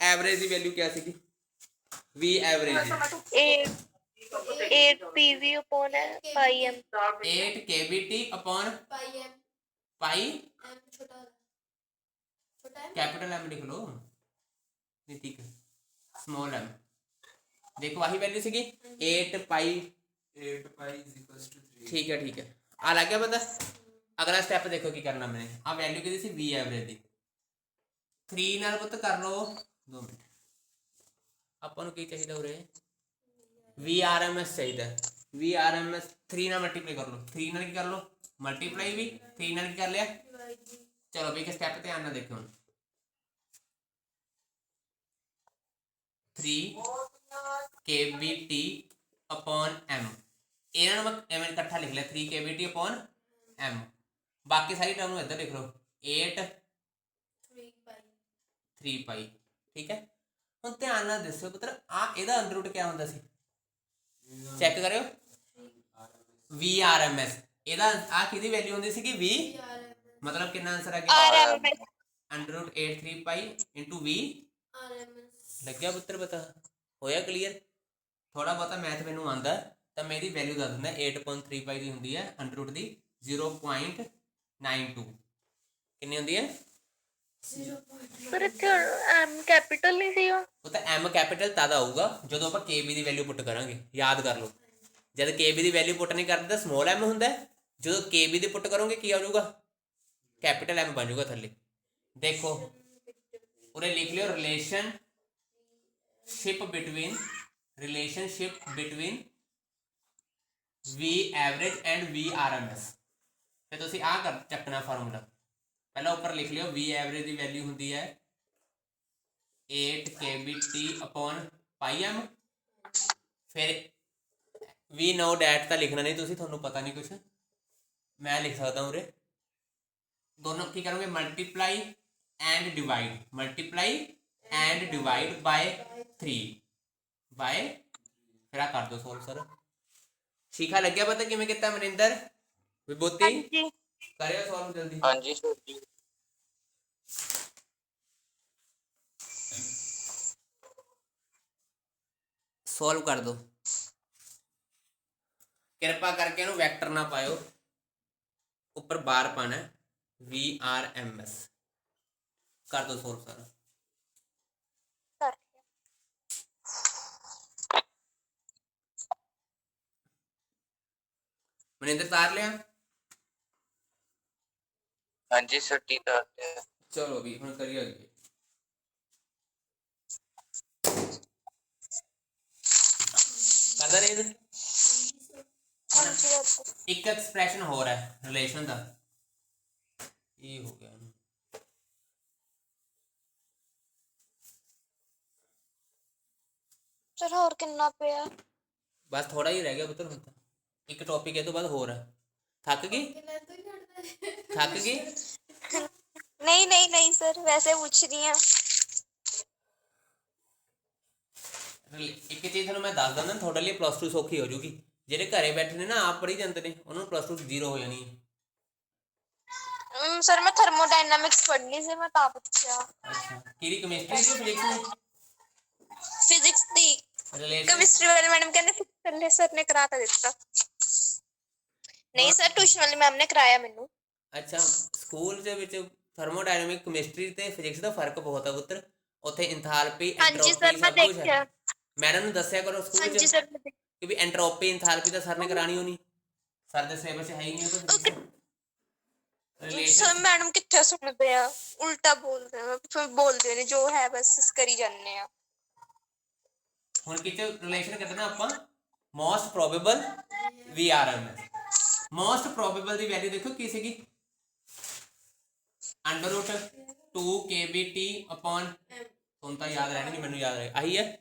एवरेज की वैल्यू क्या सी? V average 8 PV upon pi M 8 KBT upon pi M. Pi M छोटा वाला। छोटा एम। कैपिटल एम लिख लो, नहीं ठीक है, स्मॉल एम। देखो वही वैल्यू सी 8 पाई ठीक है ठीक है। आ लग गया पता। अगला स्टेप देखो की करना मैंने। आ वैल्यू की सी वी एवरेज दी 3 नाल पुत कर लो 2 मिनट। ਆਪਾਂ ਨੂੰ ਕੀ ਚਾਹੀਦਾ ਉਰੇ वी आर एम एस चाहिए। वी आर एम एस 3 ਨਾਲ ਮਲਟੀਪਲਾਈ ਕਰ ਲਓ। 3 ਨਾਲ ਕੀ ਕਰ ਲਓ? ਮਲਟੀਪਲਾਈ ਵੀ 3 ਨਾਲ ਕੀ ਕਰ ਲਿਆ? ਚਲੋ ਵੀ ਇੱਕ ਸਟੈਪ ਧਿਆਨ ਨਾਲ ਦੇਖੋ ਹੁਣ। 3 kbt अपॉन m, ਇਹਨਾਂ ਨੂੰ ਮੈਂ ਐਵੇਂ ਇਕੱਠਾ ਲਿਖ ਲਿਆ 3 kbt अपॉन m। ਬਾਕੀ ਸਾਰੀ ਟਰਮ ਨੂੰ ਇੱਧਰ ਲਿਖ ਲਓ 8 3 ਪਾਈ। ਠੀਕ ਹੈ। ਹੁਣ ਧਿਆਨ ਨਾਲ ਦੱਸਿਓ ਪੁੱਤਰ ਆ ਇਹਦਾ ਅੰਡਰ ਰੂਟ ਕਿਆ ਹੁੰਦਾ ਸੀ? ਚੈੱਕ ਕਰਿਓ वी आर एम एस। ਇਹਦਾ ਆ ਕਿਹਦੀ ਵੈਲਿਊ ਹੁੰਦੀ ਸੀ ਕਿ v, ਮਤਲਬ ਕਿੰਨਾ ਆਨਸਰ ਆ ਗਿਆ? RMS under root 8 3 pi into V. लग गया पुत्र? पता होया क्लीयर? थोड़ा बहुत मैथ मैनू आंदा तो मैं ਇਹਦੀ वैल्यू दस दिंदा। 8.3 पाई ਦੀ ਹੁੰਦੀ ਹੈ अंडर रूट ਦੀ 0.92 ਕਿੰਨੀ ਹੁੰਦੀ ਹੈ? ਪਰ ਇੱਥੇ ਐਮ ਕੈਪੀਟਲ ਨਹੀਂ ਸੀ ਉਹ ਤਾਂ m ਕੈਪੀਟਲ ਤਦ ਆਊਗਾ ਜਦੋਂ ਆਪਾਂ kb ਦੀ ਵੈਲਿਊ ਪੁੱਟ ਕਰਾਂਗੇ। ਯਾਦ ਕਰ ਲਓ ਜਦ kb ਦੀ ਵੈਲਿਊ ਪੁੱਟ ਨਹੀਂ ਕਰਦੇ ਤਾਂ ਸਮਾਲ m ਹੁੰਦਾ, ਜਦੋਂ kb ਦੀ ਪੁੱਟ ਕਰੋਗੇ ਕੀ ਆ ਜਾਊਗਾ? कैपिटल एम बन जाऊगा थले। देखो उरे लिख लियो relationship between V average and V R M S. फिर तुसी आ कर चकना फार्मूला। पहला ऊपर लिख लियो वी एवरेज की वैल्यू होंदी है 8 kbt अपॉन पाई एम। फिर वी नो डैट तो लिखना नहीं, तुसी थानू पता नहीं कुछ, मैं लिख सकता हूँ उरे। दोनों की करोगे multiply and divide, multiply and divide by 3 by फिर कर दो सोल्व सर। सीखा लग गया पता किवें किता मनिंदर विभूति? करियो सोल्व जल्दी। हाँ जी सर जी। सोल्व कर दो कृपा करके इन्हू वैक्टर ना पायो, ऊपर बार पाना है वी आर एम एस। कर दो सोल्व सर। मनिंदर तार लिया? हाँ जी सर जी तार लिया। चलो भी हम करिए अगे। करदा नहीं इधर? एक एक्सप्रेशन हो रहा है रिलेशन का, ये हो गया ना। सर और कितना पिया? बस थोड़ा ही रह गया पुत्र, ਹੁਣ ਤਾਂ एक टॉपिक है तो बाद हो रहा है। थक गई? थक गई? नहीं नहीं नहीं सर वैसे पूछ रही हैं। एक चीज ਤੁਹਾਨੂੰ ਮੈਂ ਦੱਸ ਦਿੰਦਾ ਤੁਹਾਡੇ ਲਈ +2 ਸੌਖੀ ਹੋ ਜੂਗੀ। ਜਿਹੜੇ ਘਰੇ ਬੈਠੇ ਨੇ ਨਾ ਆਪ ਪੜ੍ਹੀ ਜਾਂਦੇ ਨੇ ਉਹਨਾਂ ਨੂੰ +2 0 ਹੋ ਜਾਣੀ ਹੈ। सर मैं थर्मोडायनामिक्स पढ़नी से मैं ता पूछा। अच्छा किरी केमिस्ट्री की फिजिक्स में? फिजिक्स दी रिलेशन केमिस्ट्री वाले मैडम कहने फिजिक्स सर ने करा देता। नहीं सर ट्यूशन वाली मैम ने कराया मैनू। अच्छा ਸਕੂਲ ਦੇ ਵਿੱਚ ਥਰਮੋਡਾਇਨਾਮਿਕ ਕੈਮਿਸਟਰੀ ਤੇ ਫਿਜ਼ਿਕਸ ਦਾ ਫਰਕ ਬਹੁਤ ਆ ਪੁੱਤਰ। ਉੱਥੇ ਐਂਥੈਲਪੀ ਹਾਂਜੀ ਸਰ ਐਂਟਰੋਪੀ मैं ਸਭ ਕੁਝ ਹੈ। देखा। ਮੈਡਮ ਨੂੰ ਦੱਸਿਆ ਕਰੋ ਸਕੂਲ ਹਾਂਜੀ 'ਚ ਸਰ मैं ਕਿ ਵੀ ਐਂਟਰੋਪੀ ਐਂਥੈਲਪੀ ਤਾਂ ਸਰ ਨੇ ਕਰਾਣੀ ਹੋਣੀ, ਸਰ ਦੇ ਸਿਲੇਬਸ 'ਚ ਹੈ ਹੀ ਨਹੀਂ ਉਹ ਤਾਂ देखा। सर मैडम कितने सुनते हैं उल्टा बोलते हैं फिर बोलते हैं जो है बस करी जाने हैं। ਹੁਣ ਕਿਤੇ ਰਿਲੇਸ਼ਨ ਕੱਢਣਾ ਆਪਾਂ most probable VRMS। Most probable ਦੀ ਵੈਲਿਊ ਦੇਖੋ ਕੀ ਸੀਗੀ, ਅੰਡਰ ਰੂਟ 2 KBT ਅਪਨ, ਤੁਹਾਨੂੰ ਤਾਂ ਯਾਦ ਰਹਿਣੀ ਨਹੀਂ, ਮੈਨੂੰ ਯਾਦ ਰਹੇ, ਆਹੀ ਹੈ,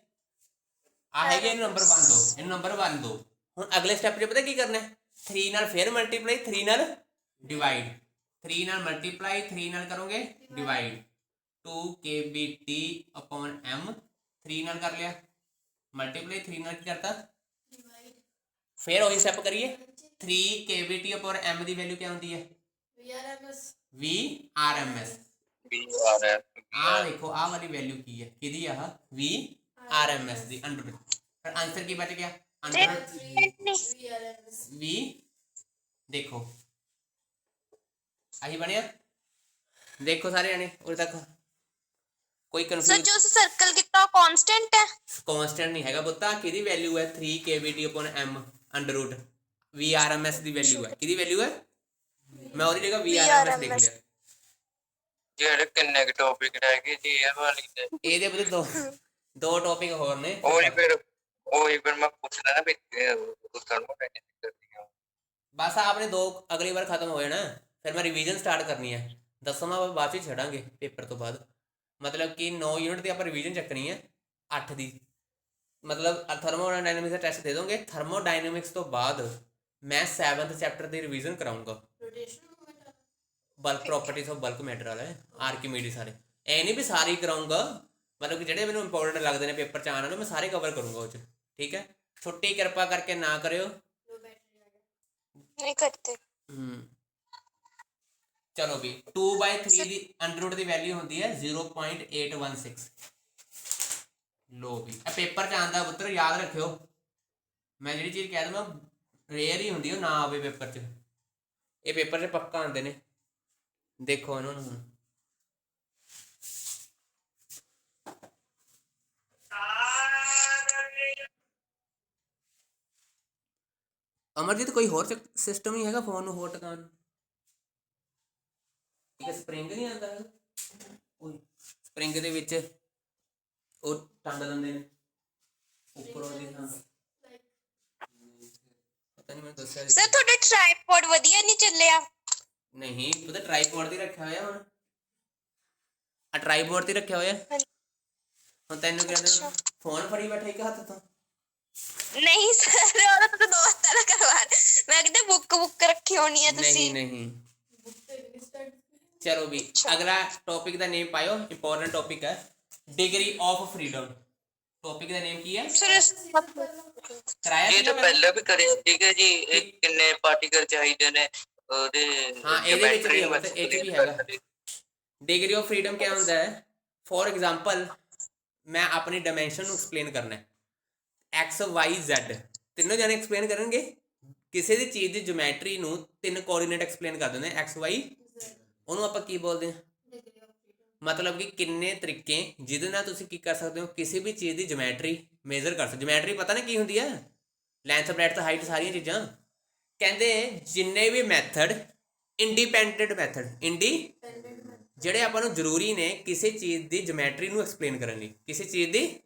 ਆ ਹੈਗਾ, ਇਹਨੂੰ ਨੰਬਰ 1 ਦੋ, ਇਹਨੂੰ ਨੰਬਰ 1 ਦੋ। ਹੁਣ ਅਗਲੇ ਸਟੈਪ 'ਚ ਪਤਾ ਕੀ ਕਰਨਾ ਹੈ, 3 ਨਾਲ ਫਿਰ ਮਲਟੀਪਲਾਈ, 3 ਨਾਲ ਡਿਵਾਈਡ, 3 ਨਾਲ ਮਲਟੀਪਲਾਈ, 3 ਨਾਲ ਕਰੋਗੇ ਡਿਵਾਈਡ, 2 KBT ਅਪਨ M, 3 ਨਾਲ ਕਰ ਲਿਆ ਮਲਟੀਪਲਾਈ, 3 ਨਾਲ ਕੀ ਕਰਤਾ, ਫਿਰ ਉਹੀ ਸਟੈਪ ਕਰੀਏ, 3 KBT ਅਪਨ M ਦੀ ਵੈਲਿਊ ਕਿਆ ਹੁੰਦੀ ਹੈ, VRMS। ਆ ਦੇਖੋ ਆਹ ਵਾਲੀ ਵੈਲਿਊ ਕੀ ਹੈ, ਕਿਹਦੀ ਆਹ VRMS ਦੀ, ਅੰਡਰ। ਫਿਰ ਆਨਸਰ ਕੀ ਬਚ ਗਿਆ, ਅੰਡਰ V, ਦੇਖੋ ਆਹੀ ਬਣਿਆ। ਦੇਖੋ ਸਾਰੇ ਜਾਣੇ ਉਰੇ ਤੱਕ ਕੋਈ ਸਰ ਕਨਫਿਊਜ਼, ਜੋ ਅਸੀਂ ਸਰਕਲ ਕੀਤਾ ਉਹ ਕਾਂਸਟੈਂਟ ਹੈ। ਕਾਂਸਟੈਂਟ ਨਹੀਂ ਹੈਗਾ ਪੁੱਤਾ, ਕਿਹਦੀ ਵੈਲਿਊ ਹੈ, 3 KBT upon M under route, VRMS ਦੀ ਵੈਲਿਊ ਹੈ, ਕਿਹਦੀ ਵੈਲਿਊ ਹੈ, ਮੈਂ ਉਹਦੀ ਜਗ੍ਹਾ VRMS ਲਿਖ ਲਿਆ। ਜਿਹੜੇ ਕਿੰਨੇ ਕੁ ਟੌਪਿਕ ਰਹਿ ਗਏ ਜੀ ਇਹ ਵਾਲੀ ਦੇ, ਇਹਦੇ ਬਤੇ ਦੋ ਟੌਪਿਕ ਹੋਰ ਨੇ। ਉਹੀ ਫਿਰ ਮੈਂ ਪੁੱਛਦਾ ਨਾ ਵੀ ਤੁਹਾਨੂੰ ਮੈਨੇ ਕਰਦੀਆਂ ਬਸ ਆਪਨੇ 2 ਅਗਲੀ ਵਾਰ ਖਤਮ ਹੋ ਜਾਣਾ, ਫਿਰ ਮੈਂ ਰਿਵੀਜ਼ਨ ਸਟਾਰਟ ਕਰਨੀ ਹੈ, 10ਵਾਂ ਬਾਅਦ 'ਚ ਛੱਡਾਂਗੇ ਪੇਪਰ ਤੋਂ ਬਾਅਦ, ਮਤਲਬ ਕਿ 9 ਯੂਨਿਟ ਦੀ ਆਪਾਂ ਰਿਵੀਜ਼ਨ ਚੱਕਣੀ ਹੈ, 8 ਦੀ, ਮਤਲਬ ਥਰਮੋਡਾਇਨਾਮਿਕਸ ਦਾ ਟੈਸਟ ਦੇ ਦੋਗੇ। ਥਰਮੋਡਾਇਨਾਮਿਕਸ ਤੋਂ ਬਾਅਦ ਮੈਂ 7th ਚੈਪਟਰ ਦੀ ਰਿਵੀਜ਼ਨ ਕਰਾਉਂਗਾ, bulk properties of bulk matter ਵਾਲਾ, ਆਰਕੀਮੀਡੀਜ਼ ਸਾਰੇ, ਇਹ ਨਹੀਂ ਵੀ ਸਾਰੇ ਹੀ ਕਰਾਉਂਗਾ, ਮਤਲਬ ਕਿ ਜਿਹੜੇ ਮੈਨੂੰ ਇੰਪੋਰਟੈਂਟ ਲੱਗਦੇ ਨੇ ਪੇਪਰ 'ਚ ਆਉਣ ਵਾਲੇ ਮੈਂ ਸਾਰੇ ਕਵਰ ਕਰੂੰਗਾ ਉਹ 'ਚ, ਠੀਕ ਹੈ। ਛੁੱਟੀ ਕਿਰਪਾ ਕਰਕੇ ਨਾ ਕਰਿਓ, ਨਹੀਂ ਕਰਤੇ। ਚਲੋ ਵੀ 2/3 ਦੀ ਅੰਡਰ ਰੂਟ ਦੀ ਵੈਲਿਊ ਹੁੰਦੀ ਹੈ 0.816। ਲੋ ਵੀ ਇਹ ਪੇਪਰ 'ਚ ਆਉਂਦਾ ਪੁੱਤਰ, ਯਾਦ ਰੱਖਿਓ, ਮੈਂ ਜਿਹੜੀ ਚੀਜ਼ ਕਹਿ ਦਵਾਂ ਰੇਅਰ ਹੀ ਹੁੰਦੀ, ਉਹ ਨਾ ਆਵੇ ਪੇਪਰ 'ਚ, ਇਹ ਪੇਪਰ 'ਚ ਪੱਕਾ ਆਉਂਦੇ ਨੇ। ਦੇਖੋ ਇਹਨਾਂ ਨੂੰ ਹੁਣ ਅਮਰਜੀਤ ਕੋਈ ਹੋਰ ਸਿਸਟਮ ਨਹੀਂ ਹੈਗਾ ਫੋਨ ਨੂੰ ਹੋਰ ਟਿਕਾਣ, ਇੱਕ ਸਪਰਿੰਗ ਨਹੀਂ ਆਉਂਦਾ, ਉਹ ਸਪਰਿੰਗ ਦੇ ਵਿੱਚ ਉਹ ਟੰਗ ਦਿੰਦੇ ਨੇ ਉੱਪਰੋਂ ਦੀ, ਹਾਂ ਪਤਾ ਨਹੀਂ, ਮੈਨੂੰ ਦੱਸਿਆ ਸਰ ਤੁਹਾਡਾ ਟ੍ਰਾਈਪੋਡ ਵਧੀਆ ਨਹੀਂ ਚੱਲਿਆ। ਨਹੀਂ, ਉਹਦਾ ਟ੍ਰਾਈਪੋਡ ਤੇ ਰੱਖਿਆ ਹੋਇਆ, ਹੁਣ ਆ ਟ੍ਰਾਈਪੋਡ ਤੇ ਰੱਖਿਆ ਹੋਇਆ, ਹੁਣ ਤੈਨੂੰ ਕਹਿੰਦੇ ਫੋਨ ਫੜੀ ਬੈਠਾ ਇੱਕ ਹੱਥ ਤੋਂ। ਨਹੀਂ ਸਰ ਉਹਦਾ ਤਾਂ ਦੋਸਤਾਂ ਦਾ ਕਰਵਾ, ਮੈਂ ਕਿਤੇ ਬੁੱਕ ਰੱਖੀ ਹੋਣੀ ਹੈ ਤੁਸੀਂ। ਨਹੀਂ ਚਲੋ ਵੀ ਅਗਲਾ ਟੌਪਿਕ ਦਾ ਨੇਮ ਪਾਇਓ, ਇੰਪੋਰਟੈਂਟ ਟੌਪਿਕ ਹੈ, ਡਿਗਰੀ ਆਫ ਫਰੀडम। ਟੌਪਿਕ ਦਾ ਨੇਮ ਕੀ ਹੈ, ਕਰਾਇਆ ਇਹ ਤਾਂ ਪਹਿਲਾਂ ਵੀ ਕਰਿਆ, ਠੀਕ ਹੈ ਜੀ। ਇਹ ਕਿੰਨੇ ਪਾਰਟੀਕਲ ਚਾਹੀਦੇ ਨੇ ਉਹਦੇ, ਹਾਂ ਇਹਦੇ ਵਿੱਚ ਵੀ ਹੈ, ਇਹ 'ਚ ਵੀ ਹੈਗਾ। ਡਿਗਰੀ ਆਫ ਫਰੀडम क्या ਹੁੰਦਾ ਹੈ, ਫੋਰ ਐਗਜ਼ਾਮਪਲ ਮੈਂ ਆਪਣੀ ਡਾਇਮੈਂਸ਼ਨ ਨੂੰ ਐਕਸਪਲੇਨ ਕਰਨਾ ਹੈ, x y z ਤਿੰਨੋਂ ਜਾਣੇ ਐਕਸਪਲੇਨ ਕਰਨਗੇ। ਕਿਸੇ ਦੀ ਚੀਜ਼ ਦੀ ਜਿਓਮੈਟਰੀ ਨੂੰ 3 ਕੋਆਰਡੀਨੇਟ ਐਕਸਪਲੇਨ ਕਰ ਦਿੰਦੇ x y, ਉਹਨੂੰ ਆਪਾਂ ਕੀ ਬੋਲਦੇ ਹਾਂ, ਮਤਲਬ ਕਿ ਕਿੰਨੇ ਤਰੀਕੇ ਜਿਹਦੇ ਨਾਲ ਤੁਸੀਂ ਕੀ ਕਰ ਸਕਦੇ ਹੋ, ਕਿਸੇ ਵੀ ਚੀਜ਼ ਦੀ ਜਿਓਮੈਟਰੀ ਮੇਜ਼ਰ ਕਰ ਸਕਦੇ। ਜਿਓਮੈਟਰੀ ਪਤਾ ਨਾ ਕੀ ਹੁੰਦੀ ਹੈ, ਲੈਂਥ ਬ੍ਰੈਡਥ ਹਾਈਟ ਸਾਰੀਆਂ ਚੀਜ਼ਾਂ। ਕਹਿੰਦੇ ਜਿੰਨੇ ਵੀ ਮੈਥਡ ਇੰਡੀਪੈਂਡੈਂਟ ਮੈਥਡ ਜਿਹੜੇ ਆਪਾਂ ਨੂੰ ਜ਼ਰੂਰੀ ਨੇ ਕਿਸੇ ਚੀਜ਼ ਦੀ ਜਿਓਮੈਟਰੀ ਨੂੰ ਐਕਸਪਲੇਨ ਕਰਨ ਲਈ, ਕਿਸੇ ਚੀਜ਼ ਦੀ,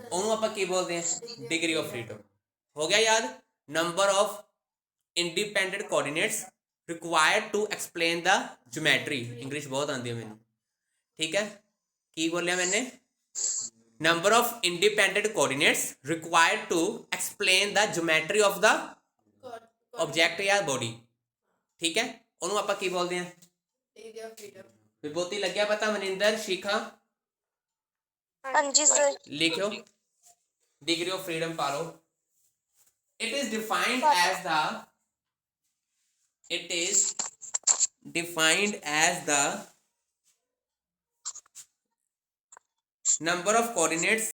ਉਹਨੂੰ ਆਪਾਂ ਕੀ ਬੋਲਦੇ ਹਾਂ, ਡਿਗਰੀ ਆਫ ਫਰੀडम। ਹੋ ਗਿਆ ਯਾਦ, number of independent coordinates required to explain the geometry. English ਬਹੁਤ ਆਉਂਦੀ ਹੈ ਮੈਨੂੰ, ਠੀਕ ਹੈ। ਕੀ ਬੋਲਿਆ ਮੈਨੇ, number of independent coordinates required to explain the geometry of the object ਜਾਂ ਬੋਡੀ, ਠੀਕ ਹੈ। ਉਹਨੂੰ ਆਪਾਂ ਕੀ ਬੋਲਦੇ ਹਾਂ, ਵਿਭੂਤੀ। ਲੱਗਿਆ ਪਤਾ ਮਨਿੰਦਰ, ਸ਼ਿਖਾ? ਹਾਂਜੀ ਸਰ। ਲਿਖਿਓ ਡਿਗਰੀ ਆਫ ਫਰੀडम ਪਾ ਲਓ। it is defined as the number of coordinates